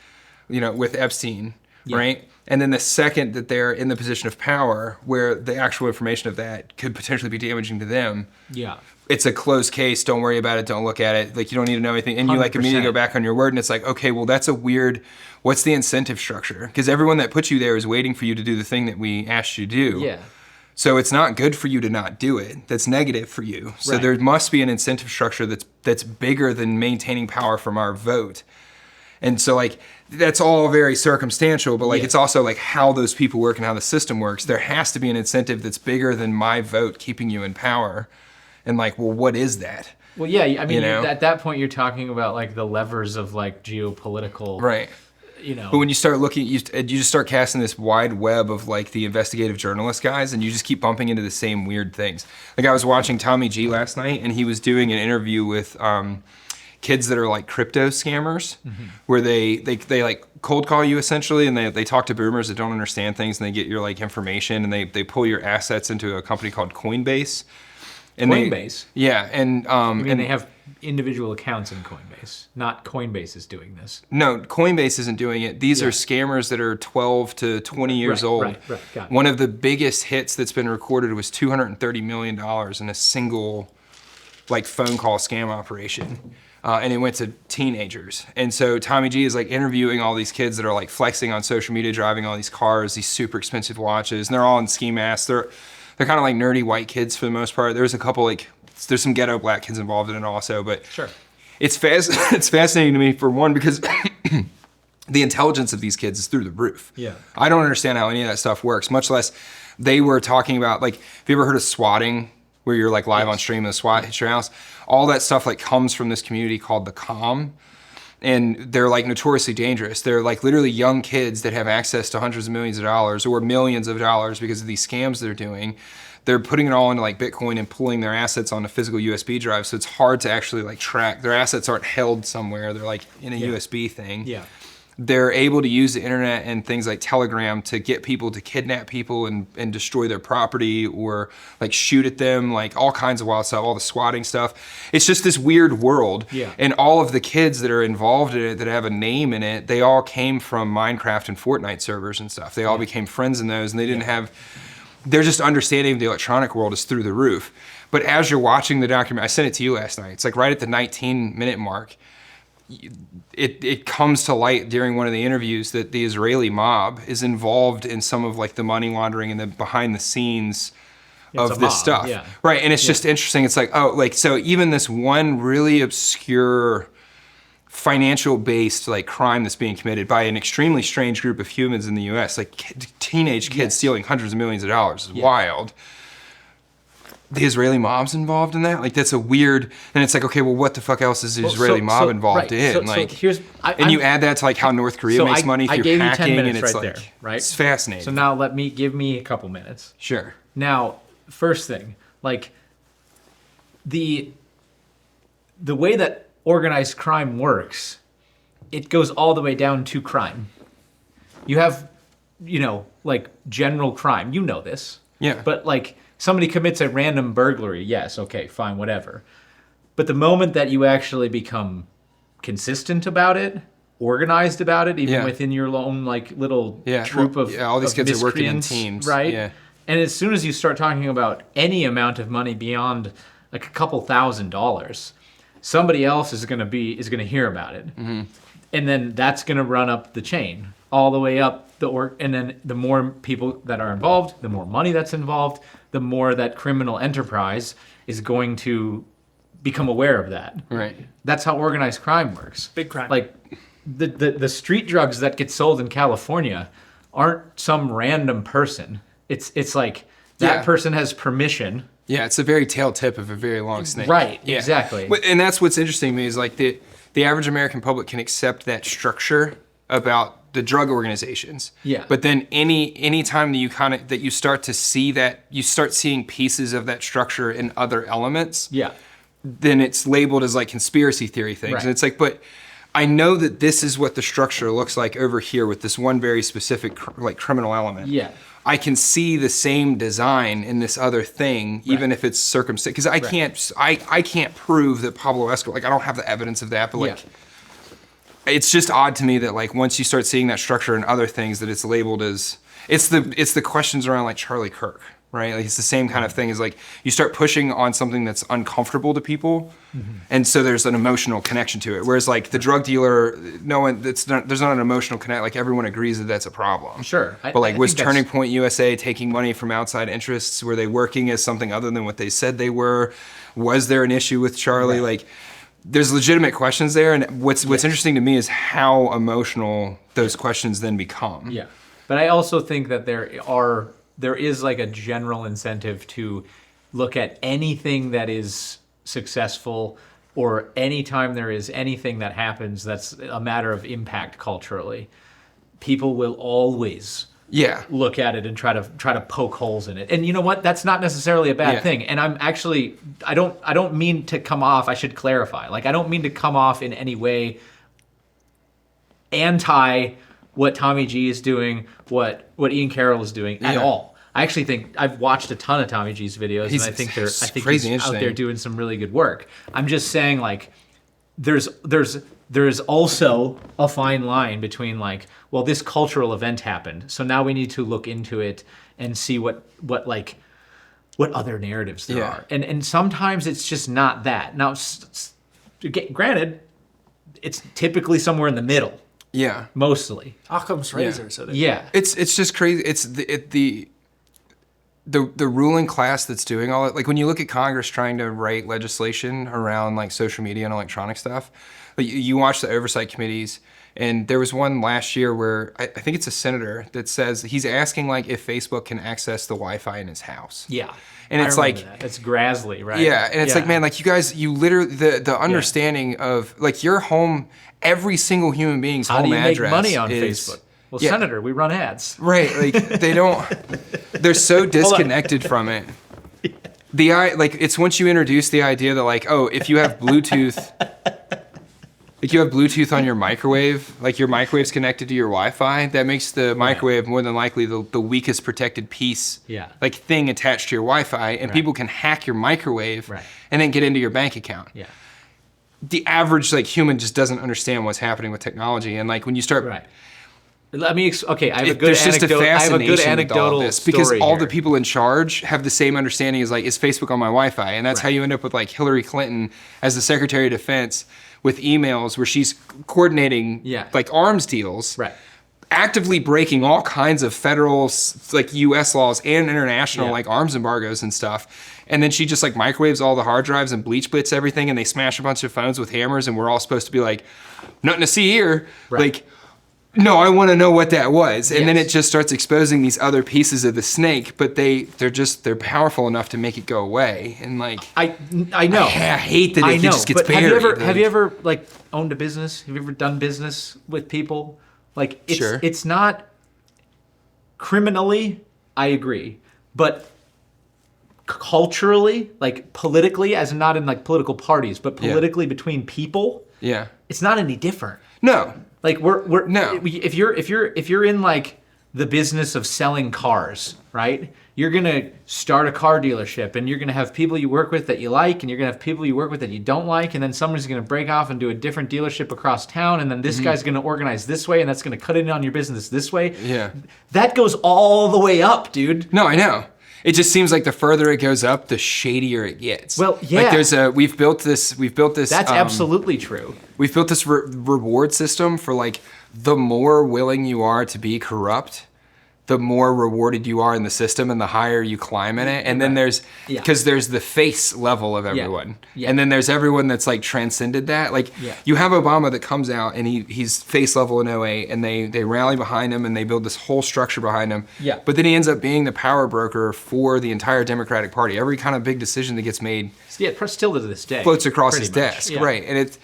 you know, with Epstein, right? And then the second that they're in the position of power where the actual information of that could potentially be damaging to them. Yeah. It's a closed case, don't worry about it, don't look at it, like you don't need to know anything. And you like 100%. immediately go back on your word and it's like, okay, well that's a weird, what's the incentive structure? Because everyone that put you there is waiting for you to do the thing that we asked you to do. Yeah. So it's not good for you to not do it. That's negative for you. So Right. there must be an incentive structure that's bigger than maintaining power from our vote. And so like that's all very circumstantial, but like Yeah. it's also like how those people work and how the system works. There has to be an incentive that's bigger than my vote keeping you in power. And like, well, what is that? Well, yeah, I mean, You know? at that point, you're talking about like the levers of like geopolitical, Right. you know. But when you start looking, you just start casting this wide web of like the investigative journalist guys, and you just keep bumping into the same weird things. Like I was watching Tommy G last night, and he was doing an interview with kids that are like crypto scammers, where they like cold call you essentially, and they talk to boomers that don't understand things, and they get your like information, and they pull your assets into a company called Coinbase. And Coinbase? And I mean, and they have individual accounts in Coinbase. Not Coinbase is doing this. no, Coinbase isn't doing it. These Yeah. are scammers that are 12 to 20 years Right, old. right, got it. One of the biggest hits that's been recorded was $230 million in a single like phone call scam operation. And it went to teenagers. And so Tommy G is like interviewing all these kids that are like flexing on social media, driving all these cars, these super expensive watches, and they're all in ski masks. They're kind of like nerdy white kids for the most part. There's a couple there's some ghetto black kids involved in it also, but Sure. it's fascinating to me for one because the intelligence of these kids is through the roof. Yeah. I don't understand how any of that stuff works, much less they were talking about like, have you ever heard of swatting, where you're like live on stream and the SWAT hits your house? All that stuff like comes from this community called the Calm. And they're like notoriously dangerous. They're like literally young kids that have access to hundreds of millions of dollars or millions of dollars because of these scams they're doing. They're putting it all into like Bitcoin and pulling their assets on a physical USB drive. So it's hard to actually like track. Their assets aren't held somewhere. They're like in a USB thing. Yeah. They're able to use the internet and things like Telegram to get people to kidnap people and destroy their property or like shoot at them, like all kinds of wild stuff, all the swatting stuff. It's just this weird world. Yeah. And all of the kids that are involved in it that have a name in it, they all came from Minecraft and Fortnite servers and stuff. They all became friends in those, and they didn't have, their just understanding of the electronic world is through the roof. But as you're watching the document, I sent it to you last night. It's like right at the 19-minute mark. It comes to light during one of the interviews that the Israeli mob is involved in some of like the money laundering and the behind the scenes It's of a this mob, stuff. yeah. Right. And it's just interesting. It's like, oh, like, so even this one really obscure financial based like crime that's being committed by an extremely strange group of humans in the US, like teenage kids stealing hundreds of millions of dollars is wild. The Israeli mob's involved in that? Like that's a weird, and it's like, okay, well what the fuck else is the Israeli mob involved in? So like, here's, and you add that to like how North Korea makes money I through gave hacking, you 10 minutes and it's right like, there, right? it's fascinating. So now give me a couple minutes. Sure. Now, first thing, like the way that organized crime works, it goes all the way down to crime. You have, like general crime. You know this. Yeah. But like somebody commits a random burglary, yes, okay, fine, whatever. But the moment that you actually become consistent about it, organized about it, even within your own like little troop of all these kids are working in miscreants, teams, right? Yeah. And as soon as you start talking about any amount of money beyond like a couple $1,000s, somebody else is gonna hear about it, and then that's gonna run up the chain all the way up and then the more people that are involved, the more money that's involved, the more that criminal enterprise is going to become aware of that. Right. That's how organized crime works. Big crime. Like the street drugs that get sold in California aren't some random person. It's like that person has permission. Yeah, it's a very tail tip of a very long snake. Right, Yeah. exactly. And that's what's interesting to me is like the average American public can accept that structure about the drug organizations. Yeah. But then any time that you start to see that, you start seeing pieces of that structure in other elements. Yeah. Then it's labeled as like conspiracy theory things. Right. And it's like, but I know that this is what the structure looks like over here with this one very specific like criminal element. Yeah. I can see the same design in this other thing, even if it's circumstantial. Because I can't prove that Pablo Escobar, like I don't have the evidence of that, but like it's just odd to me that like once you start seeing that structure in other things that it's labeled as, it's the questions around like Charlie Kirk. right? Like it's the same kind of thing as like you start pushing on something that's uncomfortable to people, and so there's an emotional connection to it. Whereas like the drug dealer, there's not an emotional connect. Like everyone agrees that that's a problem. Sure. But like I was think that's- Turning Point USA taking money from outside interests? Were they working as something other than what they said they were? Was there an issue with Charlie? Like there's legitimate questions there, and what's interesting to me is how emotional those questions then become. Yeah, but I also think that there is like a general incentive to look at anything that is successful, or anytime there is anything that happens that's a matter of impact culturally. People will always look at it and try to poke holes in it. And you know what? That's not necessarily a bad thing. And I'm actually I don't mean to come off, I should clarify. Like I don't mean to come off in any way anti what Tommy G is doing, what Ian Carroll is doing at all. I actually think I've watched a ton of Tommy G's videos, and I think he's out there doing some really good work. I'm just saying, like, there's also a fine line between like, well, this cultural event happened, so now we need to look into it and see what other narratives there are. And sometimes it's just not that. Now, granted, it's typically somewhere in the middle. Yeah. Mostly. Occam's razor. So It's just crazy. It's the ruling class that's doing all it. Like when you look at Congress trying to write legislation around like social media and electronic stuff, like you watch the oversight committees, and there was one last year where I think it's a senator that says he's asking like if Facebook can access the Wi-Fi in his house. Yeah. And it's like it's Grassley, right? Yeah, and it's like, man, like you literally the understanding of like your home, every single human being's How home do you address make money on is, Facebook? Well, Senator, we run ads. Right, like they're so disconnected from it. It's once you introduce the idea that like, oh, if you have Bluetooth, like you have Bluetooth on your microwave, like your microwave's connected to your Wi-Fi, that makes the microwave more than likely the weakest protected piece, like thing attached to your Wi-Fi, and people can hack your microwave and then get into your bank account. Yeah. The average like human just doesn't understand what's happening with technology, and like when you start. Right. Let me. Okay, I have a good There's anecdote. just a I have a fascination good anecdotal with all this because story all here. the people in charge have the same understanding as like, is Facebook on my Wi-Fi? And that's how you end up with like Hillary Clinton as the Secretary of Defense with emails where she's coordinating like arms deals, actively breaking all kinds of federal like U.S. laws and international like arms embargoes and stuff. And then she just like microwaves all the hard drives and bleach blitz everything, and they smash a bunch of phones with hammers, and we're all supposed to be like, nothing to see here, like. No, I want to know what that was. And then it just starts exposing these other pieces of the snake, but they're powerful enough to make it go away. And like I know. I hate that it just gets buried. Have you ever like owned a business? Have you ever done business with people? Like it's not criminally, I agree, but culturally, like politically, as not in like political parties, but politically between people, it's not any different. No. Like if you're in like the business of selling cars, right? You're gonna start a car dealership, and you're gonna have people you work with that you like, and you're gonna have people you work with that you don't like, and then someone's gonna break off and do a different dealership across town, and then this guy's gonna organize this way, and that's gonna cut in on your business this way. Yeah. That goes all the way up, dude. No, I know. It just seems like the further it goes up, the shadier it gets. Well, yeah. Like we've built this. That's absolutely true. We've built this reward system for like the more willing you are to be corrupt, the more rewarded you are in the system and the higher you climb in it. And then there's the face level of everyone. And then there's everyone that's like transcended that. Like you have Obama that comes out and he's face level in 08, and they rally behind him and they build this whole structure behind him. But then he ends up being the power broker for the entire Democratic Party. Every kind of big decision that gets made Still to this day. floats across his desk. Right. And it's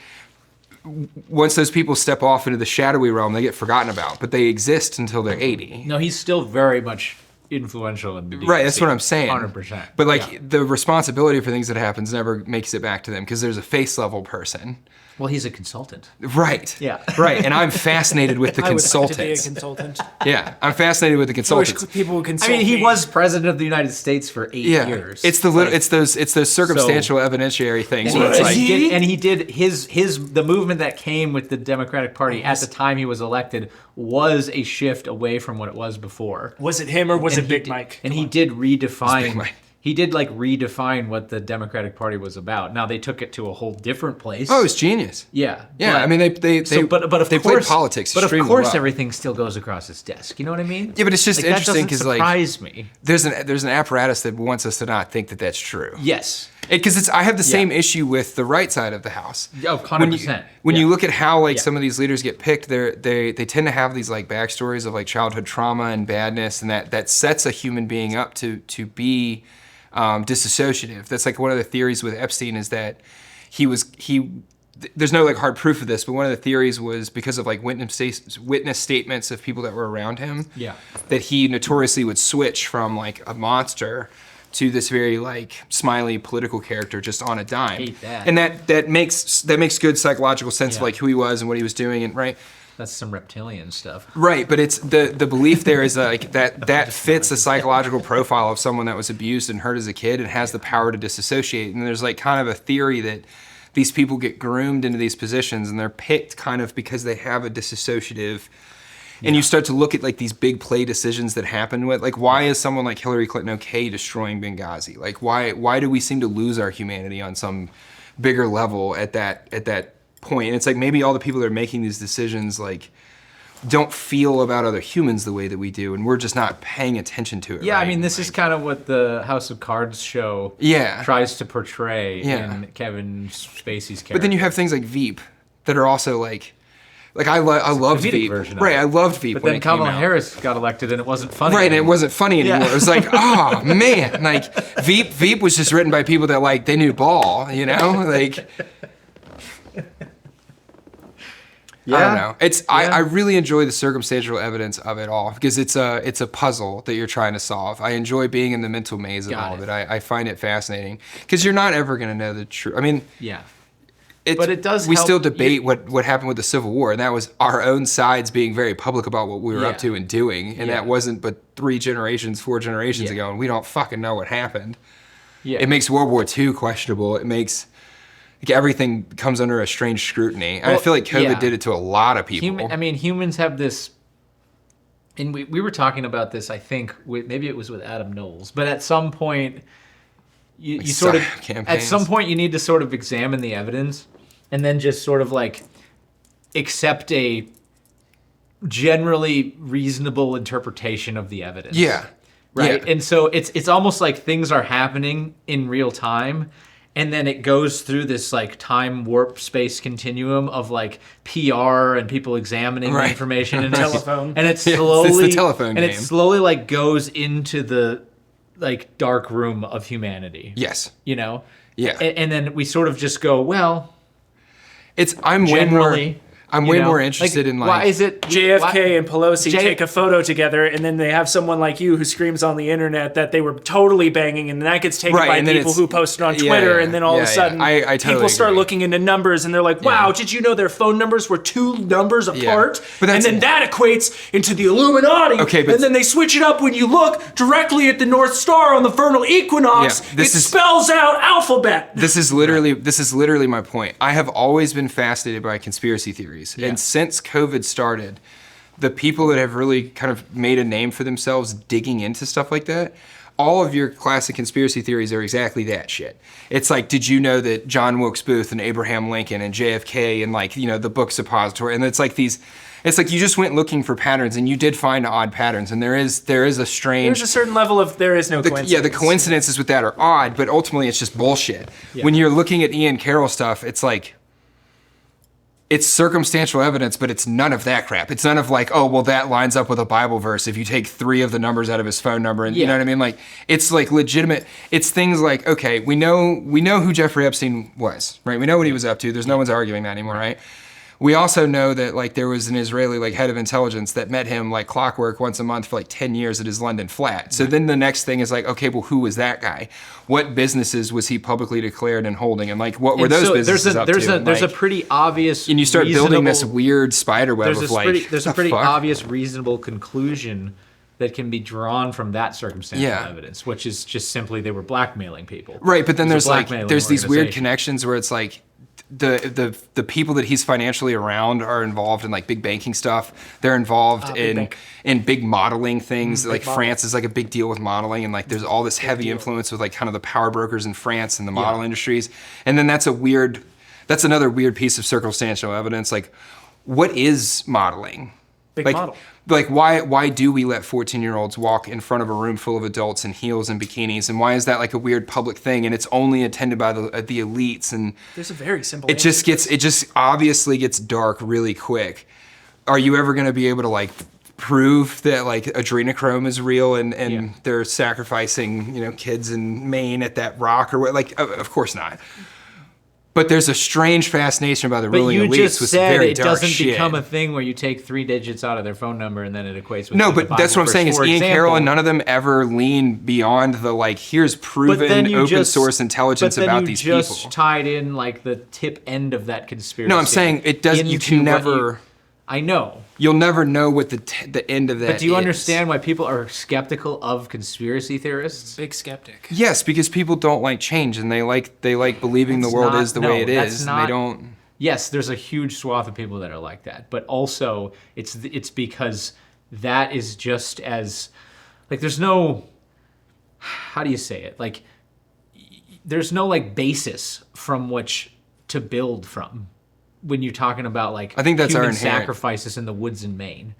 once those people step off into the shadowy realm, they get forgotten about, but they exist until they're 80. No, he's still very much influential in the DNC. Right, that's what I'm saying. 100%. But like the responsibility for things that happens never makes it back to them because there's a face level person. Well, he's a consultant. Right. Yeah. Right, and I'm fascinated with the I would like consultants. to be a consultant. Yeah, I'm fascinated with the I wish consultants. people would consult I mean, he me. was president of the United States for 8 years. It's those circumstantial evidentiary things And where it's like he did the movement that came with the Democratic Party at the time he was elected was a shift away from what it was before. Was it him or was calls it Big he Mike. And Come he on. did Big redefine. Mike. He did like redefine what the Democratic Party was about. Now they took it to a whole different place. Oh, it's genius. yeah, Yeah, but- I mean they but of they course, played politics But of extremely course, well. everything still goes across his desk. You know what I mean? Yeah, but it's just like, interesting because because like surprise me. there's an apparatus that wants us to not think that that's true. Yes. Because I have the same issue with the right side of the house. Oh, 100%. When you look at how like Yeah. some of these leaders get picked, they tend to have these like backstories of like childhood trauma and badness, and that sets a human being up to be disassociative. That's like one of the theories with Epstein is that he there's no like hard proof of this, but one of the theories was because of like witness statements of people that were around him. Yeah. That he notoriously would switch from like a monster to this very like smiley political character just on a dime. Hate that. And that makes good psychological sense of Yeah. like who he was and what he was doing, and right. That's some reptilian stuff. Right, but it's the belief there is like that fits the psychological profile of someone that was abused and hurt as a kid and has the power to disassociate. And there's like kind of a theory that these people get groomed into these positions and they're picked kind of because they have a disassociative. And you start to look at like these big play decisions that happen with like why is someone like Hillary Clinton okay destroying Benghazi? Like why do we seem to lose our humanity on some bigger level at that point? And it's like maybe all the people that are making these decisions like don't feel about other humans the way that we do, and we're just not paying attention to it. Yeah, right? I mean, this is kind of what the House of Cards show Yeah. tries to portray Yeah. in Kevin Spacey's character. But then you have things like Veep that are also like I loved comedic Veep. version of Right, it. I loved Veep But when then it came Kamala out. Harris got elected and it wasn't funny. Right, and it anymore. wasn't funny anymore. Yeah. It was like, oh man, like Veep was just written by people that like they knew ball, you know, like. I don't know. I really enjoy the circumstantial evidence of it all because it's a puzzle that you're trying to solve. I enjoy being in the mental maze of Got all of it. it. I find it fascinating because you're not ever going to know the truth. I mean, Yeah. but it does We help still debate what happened with the Civil War, and that was our own sides being very public about what we were up Yeah. to and doing, and Yeah. that wasn't but 4 generations Yeah. ago, and we don't fucking know what happened. Yeah. It makes World War II questionable. It makes like everything comes under a strange scrutiny. And I Well, feel like COVID yeah. did it to a lot of people. Humans have this, and we were talking about this, I think, maybe it was with Adam Knowles, but at some point, you sort of, campaigns. at some point you need to sort of examine the evidence and then just sort of like accept a generally reasonable interpretation of the evidence. Yeah. Right. Yeah. And so it's almost like things are happening in real time. And then it goes through this like time warp space continuum of like PR and people examining the Right. information and Telephone. and it Yeah, slowly it's the telephone and it game. slowly like goes into the like dark room of humanity. Yes. You know? Yeah. And then we sort of just go, well, I'm generally, way you know, more interested in like why is it JFK why- and Pelosi J- take a photo together, and then they have someone like you who screams on the internet that they were totally banging, and then that gets taken Right, by and then people it's- who posted on yeah, Twitter, yeah, and then all of yeah, a yeah. sudden I totally people start agree. looking into numbers, and they're like, wow, did you know their phone numbers were 2 numbers apart? But And that's- then that equates into the Illuminati, Okay, but- and then they switch it up when you look directly at the North Star on the vernal equinox, Yeah, this it is- spells out alphabet. This is literally my point. I have always been fascinated by conspiracy theories. Yeah. And since COVID started, the people that have really kind of made a name for themselves digging into stuff like that, all of your classic conspiracy theories are exactly that shit. It's like, did you know that John Wilkes Booth and Abraham Lincoln and JFK and like, you know, the book suppository, and it's like it's like you just went looking for patterns and you did find odd patterns, and there is a strange There's a certain level of there is no coincidence. yeah, the coincidences with that are odd, but ultimately it's just bullshit. When you're looking at Ian Carroll stuff, it's like, it's circumstantial evidence, but it's none of that crap. It's none of like, oh, well, that lines up with a Bible verse if you take 3 of the numbers out of his phone number, and you know what I mean? Like, it's like legitimate. It's things like, okay, we know who Jeffrey Epstein was, right? We know what he was up to. There's no one's arguing that anymore, right? We also know that like there was an Israeli like head of intelligence that met him like clockwork once a month for like 10 years at his London flat. So then the next thing is like, okay, well, who was that guy? What businesses was he publicly declared and holding? And like, what were And those so businesses up to? There's a Like, pretty obvious and you start building this reasonable- weird spider web there's of a like, there's a the pretty fuck? obvious reasonable conclusion that can be drawn from that circumstantial Yeah. evidence, which is just simply they were blackmailing people. Right, but then It was there's a like blackmailing there's these weird organization. connections where it's like the people that he's financially around are involved in like big banking stuff. They're involved in big modeling things. Like France is like a big deal with modeling, and like there's all this heavy influence with like kind of the power brokers in France and the model industries. And then that's another weird piece of circumstantial evidence. Like, what is modeling? Big model. Like why do we let 14-year-olds walk in front of a room full of adults in heels and bikinis, and why is that like a weird public thing, and it's only attended by the elites? And There's a very simple it just obviously gets dark really quick. Are you ever going to be able to like prove that like adrenochrome is real and they're sacrificing kids in Maine at that rock or what? Like of course not. But there's a strange fascination by the ruling elites just with said very it dark doesn't shit. become a thing where you take 3 digits out of their phone number and then it equates with No, the but Bible that's what I'm verse, saying is for Ian example. Carroll and none of them ever lean beyond the like, here's proven open source intelligence about these people. But then you just tied in like the tip end of that conspiracy. No, I'm saying it doesn't. You can never. I know. You'll never know what the end of that is. But do you understand why people are skeptical of conspiracy theorists? big skeptic. Yes, because people don't like change, and they like believing the world is the way it is, and they don't. Yes, there's a huge swath of people that are like that, but also it's because that is just as like there's no, how do you say it? Like there's no like basis from which to build from when you're talking about like I think that's human our inherent sacrifices in the woods in Maine,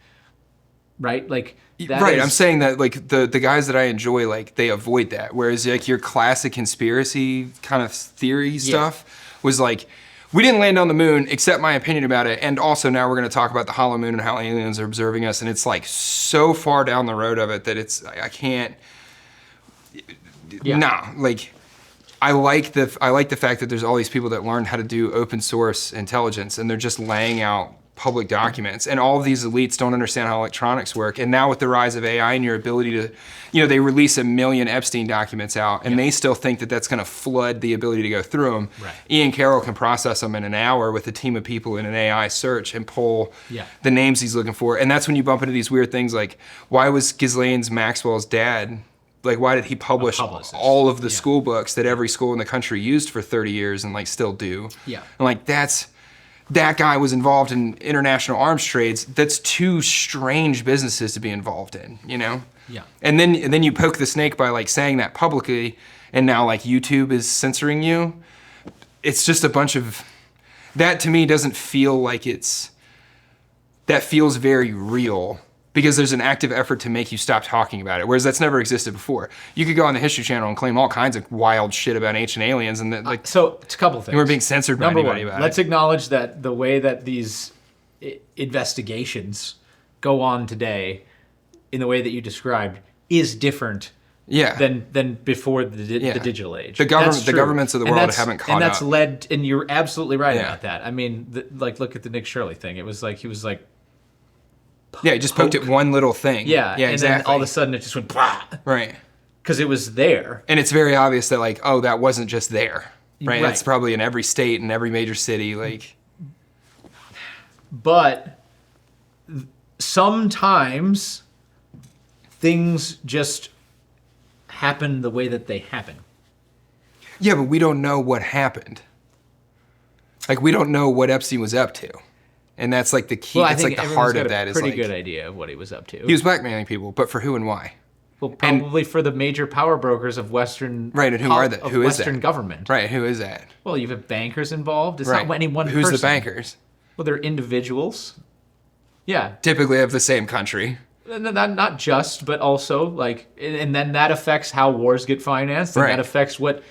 right? Like that right, is- I'm saying that like the guys that I enjoy, like they avoid that, whereas like your classic conspiracy kind of theory stuff was like, we didn't land on the moon, accept my opinion about it, and also now we're going to talk about the hollow moon and how aliens are observing us, and it's like so far down the road of it that I can't. Nah, like I like the fact that there's all these people that learned how to do open source intelligence, and they're just laying out public documents, and all of these elites don't understand how electronics work. And now with the rise of AI and your ability to, they release 1 million Epstein documents out, and they still think that that's going to flood the ability to go through them. Right. Ian Carroll can process them in an hour with a team of people in an AI search and pull the names he's looking for. And that's when you bump into these weird things like, why was Ghislaine Maxwell's dad, like why did he publish all of the school books that every school in the country used for 30 years and like still do? Yeah. And like that guy was involved in international arms trades. That's 2 strange businesses to be involved in, Yeah. And then you poke the snake by like saying that publicly, and now like YouTube is censoring you. It's just a bunch of that to me doesn't feel like that feels very real. Because there's an active effort to make you stop talking about it, whereas that's never existed before. You could go on the History Channel and claim all kinds of wild shit about ancient aliens, and like so it's a couple things. you weren't being censored by anybody about let's it. acknowledge that the way that these investigations go on today, in the way that you described, is different. Than before the digital age. The governments of the world haven't caught up. And that's led, and you're absolutely right about that. I mean, like look at the Nick Shirley thing. It was like he was like. Yeah, he just poked at one little thing. Yeah, and exactly. Then all of a sudden it just went blah. Right. Because it was there. And it's very obvious that like, oh, that wasn't just there. Right. That's probably in every state and every major city. Like. But sometimes things just happen the way that they happen. Yeah, but we don't know what happened. Like we don't know what Epstein was up to. And that's like the key. Well, it's like the heart of that is like. Pretty good idea of what he was up to. He was blackmailing people, but for who and why? Well, probably for the major power brokers of Western. Right, and who are they? Who is Western that? government. Right, who is that? Well, you have bankers involved. It's not any one person. Who's the bankers? Well, they're individuals. Yeah. Typically of the same country. Not just, but also like, and then that affects how wars get financed, and that affects what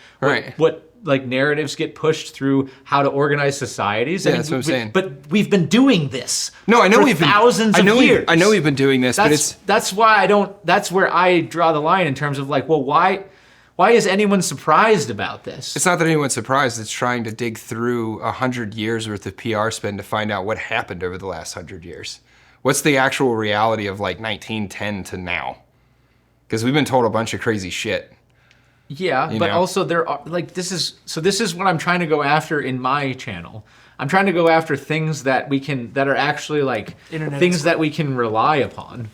like narratives get pushed through how to organize societies. Yeah, that's what I'm saying. But we've been doing this. No, I know for we've been thousands of years. I know we've been doing this, but that's why I don't. That's where I draw the line in terms of like, well, why is anyone surprised about this? It's not that anyone's surprised. It's trying to dig through 100 years worth of PR spend to find out what happened over the last 100 years. What's the actual reality of like 1910 to now? Because we've been told a bunch of crazy shit. Yeah, but also there are like this is what I'm trying to go after in my channel. I'm trying to go after things that are actually like things that we can rely upon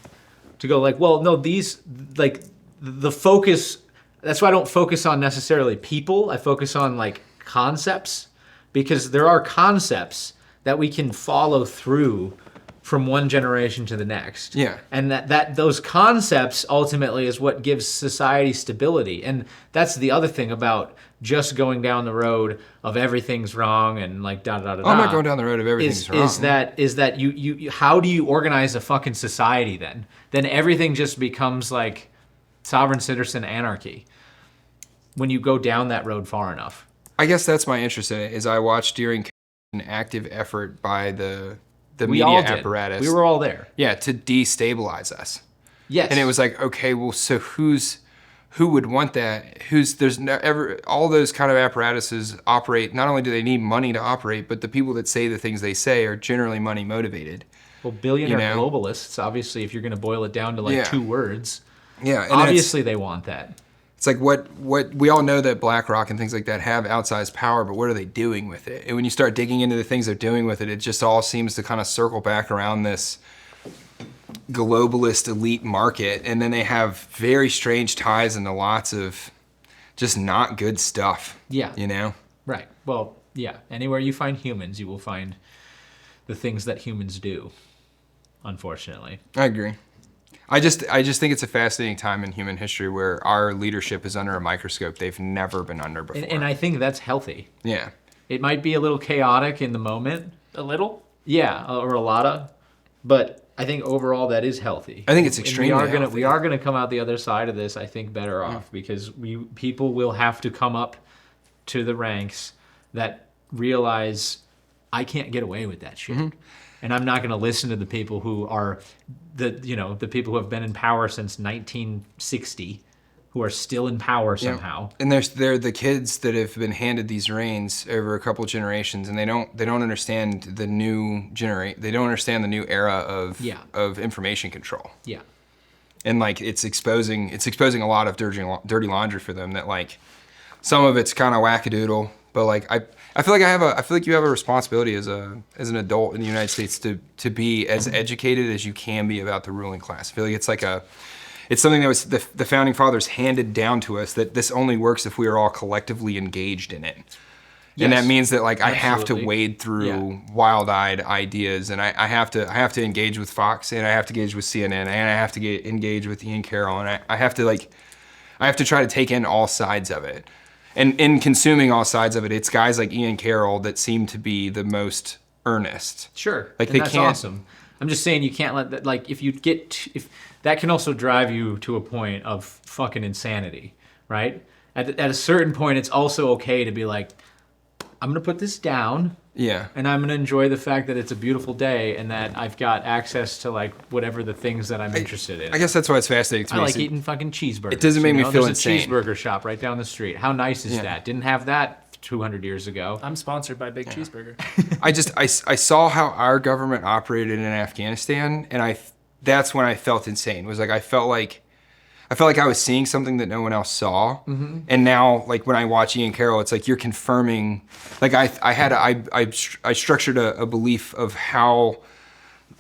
to go like, well, no, these like the focus. That's why I don't focus on necessarily people. I focus on like concepts because there are concepts that we can follow through from one generation to the next. Yeah. And that those concepts ultimately is what gives society stability. And that's the other thing about just going down the road of everything's wrong and like da da da da. I'm not going down the road of everything's wrong. Is that you how do you organize a fucking society then? Then everything just becomes like sovereign citizen anarchy when you go down that road far enough. I guess that's my interest in it, is I watched during an active effort by the We media all did. apparatus. We were all there. Yeah, to destabilize us. Yes. And it was like, okay, well, so who would want that? All those kind of apparatuses operate, not only do they need money to operate, but the people that say the things they say are generally money motivated. Well, billionaire You know? globalists, obviously, if you're going to boil it down to like Yeah. 2 words, Yeah, and obviously they want that. it's like what we all know that BlackRock and things like that have outsized power, but what are they doing with it? And when you start digging into the things they're doing with it, it just all seems to kind of circle back around this globalist elite market, and then they have very strange ties into lots of just not good stuff. Yeah. You know? Right. Well, yeah. Anywhere you find humans, you will find the things that humans do, unfortunately. I agree. I just think it's a fascinating time in human history where our leadership is under a microscope they've never been under before. And I think that's healthy. Yeah. It might be a little chaotic in the moment. A little? Yeah, or a lot of. But I think overall that is healthy. I think it's And extremely healthy. we are gonna come out the other side of this, I think, better off, because people will have to come up to the ranks that realize I can't get away with that shit. Mm-hmm. And I'm not gonna listen to the people who are the people who have been in power since 1960, who are still in power somehow. And they're the kids that have been handed these reins over a couple generations, and they don't understand the new they don't understand the new era of information control. Yeah. And like it's exposing a lot of dirty laundry for them, that like some of it's kind of wackadoodle, but like I feel like you have a responsibility as an adult in the United States to be as educated as you can be about the ruling class. I feel like it's something that was the founding fathers handed down to us, that this only works if we are all collectively engaged in it. Yes. And that means that like I have to Absolutely. wade through Yeah. wild-eyed ideas, and I have to engage with Fox, and I have to engage with CNN, and I have to engage with Ian Carroll, and I have to try to take in all sides of it. And in consuming all sides of it, it's guys like Ian Carroll that seem to be the most earnest. Sure. Like, And they that's can't- awesome. I'm just saying you can't let that, like, if that can also drive you to a point of fucking insanity, right? At a certain point, it's also okay to be like, I'm gonna put this down, Yeah. and I'm gonna enjoy the fact that it's a beautiful day and that I've got access to like whatever the things that I'm interested in. I guess that's why it's fascinating to I me. like So- eating fucking cheeseburgers. It doesn't make me feel There's insane. a cheeseburger shop right down the street. How nice is Yeah. that? Didn't have that 200 years ago. I'm sponsored by Big Cheeseburger. I saw how our government operated in Afghanistan, and that's when I felt insane. Was like I felt like I was seeing something that no one else saw. Mm-hmm. And now, like when I watch Ian Carroll, it's like you're confirming. Like I structured a belief of how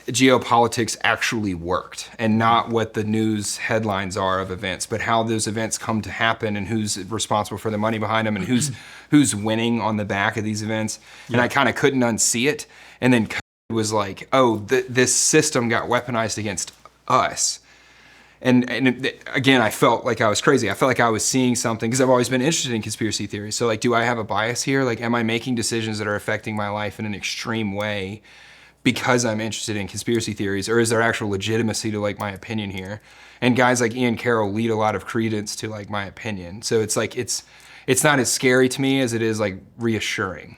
geopolitics actually worked, and not what the news headlines are of events, but how those events come to happen, and who's responsible for the money behind them, and who's winning on the back of these events. And I kind of couldn't unsee it. And then COVID was like, oh, this system got weaponized against us. And again, I felt like I was crazy. I felt like I was seeing something, because I've always been interested in conspiracy theories. So like, do I have a bias here? Like, am I making decisions that are affecting my life in an extreme way because I'm interested in conspiracy theories, or is there actual legitimacy to like my opinion here? And guys like Ian Carroll lead a lot of credence to like my opinion. So it's like, it's not as scary to me as it is like reassuring.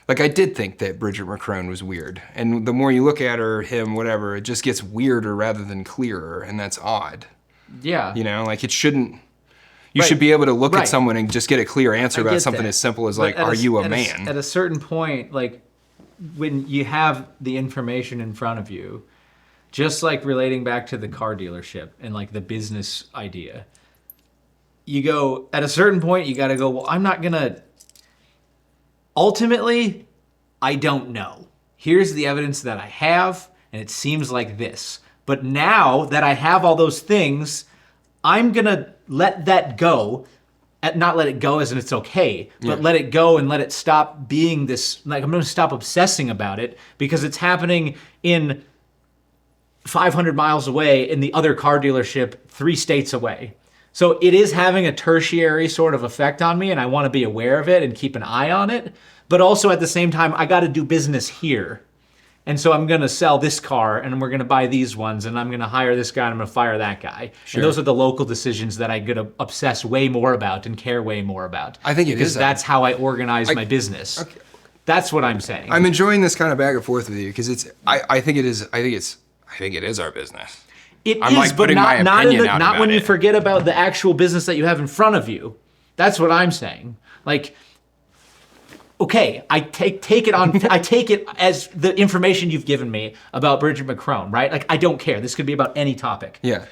Like I did think that Bridget McCrone was weird, and the more you look at her, him, whatever, it just gets weirder rather than clearer, and that's odd. Yeah. You know, like it shouldn't. You Right. should be able to look Right. at someone and just get a clear answer I about get something that. as simple as But like, at "Are you a at man?" At a certain point, like when you have the information in front of you, just like relating back to the car dealership and like the business idea, you go at a certain point, you got to go, well, I'm not gonna. Ultimately, I don't know. Here's the evidence that I have, and it seems like this. But now that I have all those things, I'm gonna let that go not let it go as in it's okay, but Yeah. let it go and let it stop being this, like, I'm gonna stop obsessing about it because it's happening in 500 miles away in the other car dealership 3 states away. So it is having a tertiary sort of effect on me, and I want to be aware of it and keep an eye on it. But also at the same time, I got to do business here. And so I'm going to sell this car, and we're going to buy these ones, and I'm going to hire this guy, and I'm going to fire that guy. Sure. And those are the local decisions that I'm going to obsess way more about and care way more about. I think it because is that. that's how I organize my business. Okay. That's what I'm saying. I'm enjoying this kind of back and forth with you because it's. I think it is. I think it is our business. It I'm, is, like, but putting my not opinion out not when about you it. forget about the actual business that you have in front of you. That's what I'm saying. Like, okay, I take it on. I take it as the information you've given me about Bridget McCrone, right? Like, I don't care. This could be about any topic. Yeah.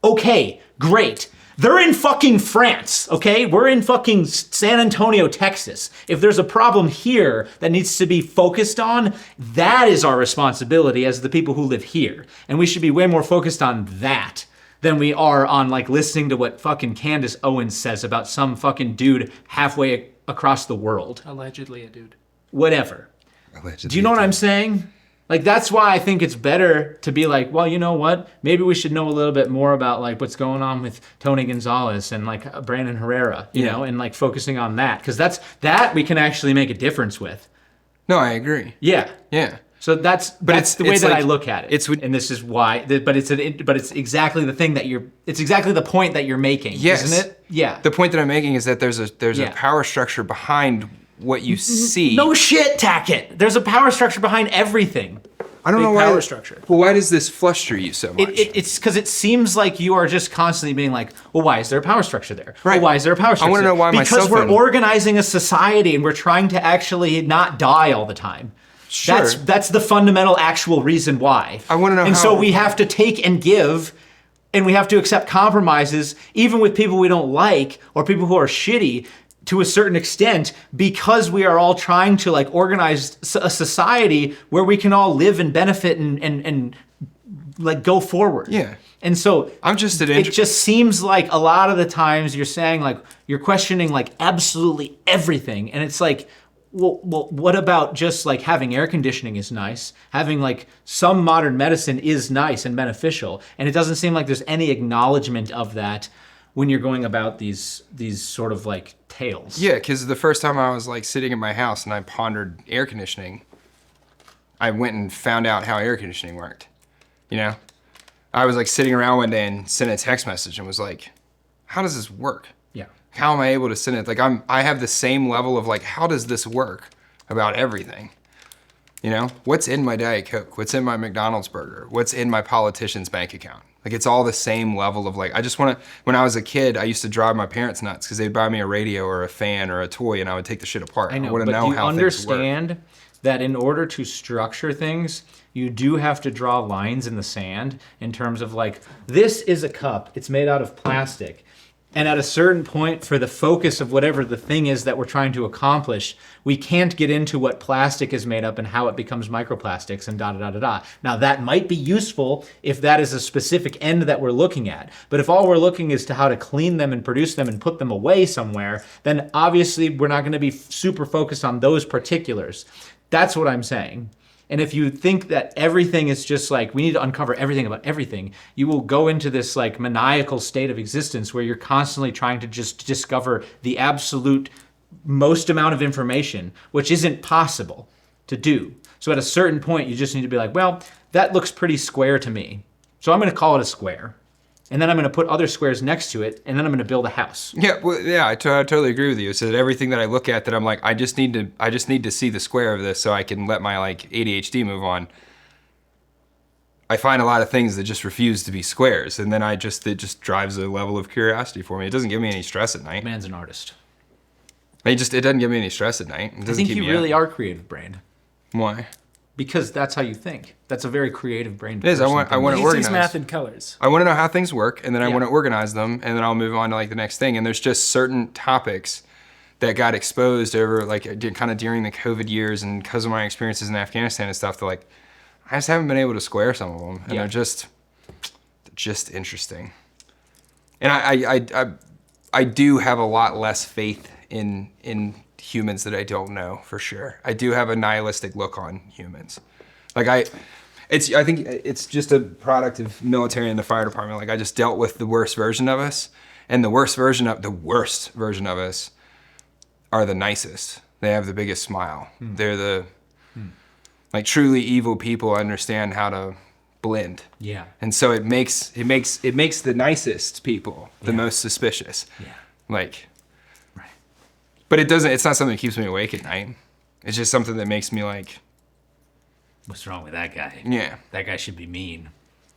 Okay, great. They're in fucking France, okay? We're in fucking San Antonio, Texas. If there's a problem here that needs to be focused on, that is our responsibility as the people who live here. And we should be way more focused on that than we are on, like, listening to what fucking Candace Owens says about some fucking dude halfway across the world. Allegedly a dude. Whatever. Allegedly. Do you know what I'm saying? Like, that's why I think it's better to be like, well, you know what? Maybe we should know a little bit more about, like, what's going on with Tony Gonzalez and, like, Brandon Herrera, you know, and, like, focusing on that. Because that we can actually make a difference with. No, I agree. Yeah. Yeah. So that's it's- the way it's that like- I look at it. And this is why, but it's exactly the thing that it's exactly the point that you're making, Yes. isn't it? Yeah. The point that I'm making is that there's a Yeah. power structure behind what you see. No shit, Tackett. There's a power structure behind everything. I don't Big know why. power structure. Well, why does this fluster you so much? It's because it seems like you are just constantly being like, well, why is there a power structure there? Right. Well, why is there a power structure? wanna know why my Because cell we're phone- organizing a society and we're trying to actually not die all the time. Sure. That's the fundamental actual reason why. I wanna know And so how- we have to take and give, and we have to accept compromises, even with people we don't like or people who are shitty, to a certain extent, because we are all trying to, like, organize a society where we can all live and benefit and like go forward. Yeah. And so I'm just an it just seems like a lot of the times you're saying, like, you're questioning, like, absolutely everything, and it's like, well, what about just, like, having air conditioning is nice, having, like, some modern medicine is nice and beneficial, and it doesn't seem like there's any acknowledgement of that when you're going about these sort of, like, tales. Yeah, because the first time I was, like, sitting in my house and I pondered air conditioning, I went and found out how air conditioning worked. You know? I was, like, sitting around one day and sent a text message and was like, how does this work? Yeah. How am I able to send it? Like, I have the same level of, like, how does this work about everything? You know? What's in my Diet Coke? What's in my McDonald's burger? What's in my politician's bank account? Like, it's all the same level of, like, I just want to, when I was a kid, I used to drive my parents nuts because they'd buy me a radio or a fan or a toy and I would take the shit apart. I know, want to but know do you how things work. understand that in order to structure things, you do have to draw lines in the sand in terms of, like, this is a cup, it's made out of plastic. And at a certain point, for the focus of whatever the thing is that we're trying to accomplish, we can't get into what plastic is made up and how it becomes microplastics and da-da-da-da-da. Now, that might be useful if that is a specific end that we're looking at. But if all we're looking is to how to clean them and produce them and put them away somewhere, then obviously we're not going to be super focused on those particulars. That's what I'm saying. And if you think that everything is just like, we need to uncover everything about everything, you will go into this, like, maniacal state of existence where you're constantly trying to just discover the absolute most amount of information, which isn't possible to do. So at a certain point, you just need to be like, well, that looks pretty square to me, so I'm going to call it a square. And then I'm going to put other squares next to it, and then I'm going to build a house. Yeah, well, yeah, I totally agree with you. So that everything that I look at, that I'm like, I just need to see the square of this so I can let my, like, ADHD move on. I find a lot of things that just refuse to be squares, and then it just drives a level of curiosity for me. It doesn't give me any stress at night. Man's an artist. It doesn't give me any stress at night. It I doesn't think keep you me really up. are creative brained. Why? Because that's how you think. That's a very creative brain. It is. I want to He sees organize. math in colors. I want to know how things work, and then I Yeah. want to organize them, and then I'll move on to, like, the next thing. And there's just certain topics that got exposed over, like, kind of during the COVID years, and because of my experiences in Afghanistan and stuff, that, like, I just haven't been able to square some of them, and Yeah. they're just interesting. And I I do have a lot less faith in humans that I don't know for sure. I do have a nihilistic look on humans. Like I think it's just a product of military and the fire department. Like I just dealt with the worst version of us, and the worst version of us are the nicest. They have the biggest smile. They're the like truly evil people understand how to blend. Yeah. And so it makes the nicest people the most suspicious. Yeah. Like, Right. but it's not something that keeps me awake at night. It's just something that makes me like, What's wrong with that guy? yeah. That guy should be mean.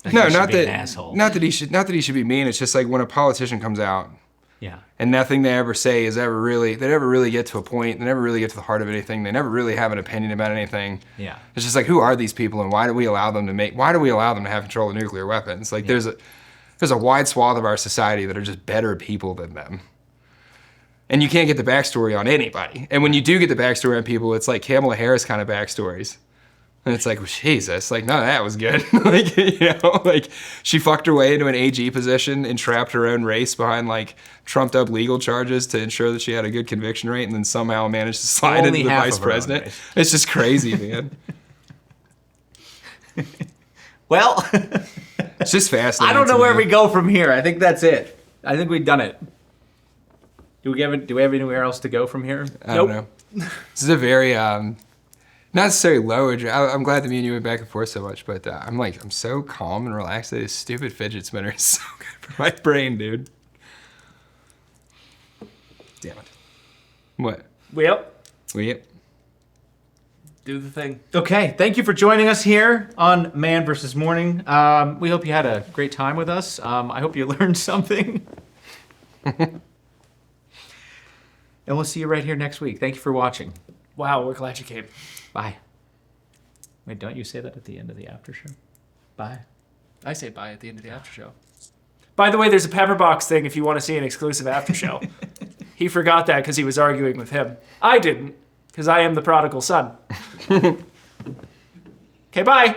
That No, guy should not be an that, asshole. not that he should be mean. It's just like when a politician comes out Yeah. and nothing they ever say they never really get to a point. They never really get to the heart of anything. They never really have an opinion about anything. Yeah. It's just like, who are these people and why do we allow them to have control of nuclear weapons? Like there's a wide swath of our society that are just better people than them. And you can't get the backstory on anybody. And when you do get the backstory on people, it's like Kamala Harris kind of backstories. And it's like, well, Jesus, like none of that was good. Like, like she fucked her way into an AG position and trapped her own race behind like trumped up legal charges to ensure that she had a good conviction rate and then somehow managed to slide Only into the half vice of her own president. race. It's just crazy, man. Well, It's just fascinating. I don't know to where me. we go from here. I think that's it. I think we've done it. Do we have anywhere else to go from here? I don't know. This is a very not necessarily low. I'm glad that me and you went back and forth so much, but I'm so calm and relaxed that this stupid fidget spinner is so good for my brain, dude. Damn it. What? Well, Yep. do the thing. Okay, thank you for joining us here on Man vs. Morning. We hope you had a great time with us. I hope you learned something. And we'll see you right here next week. Thank you for watching. Wow, we're glad you came. Bye. Wait, don't you say that at the end of the after show? Bye. I say bye at the end of the after show. By the way, there's a Pepperbox thing if you want to see an exclusive after show. He forgot that because he was arguing with him. I didn't, because I am the prodigal son. Okay, bye.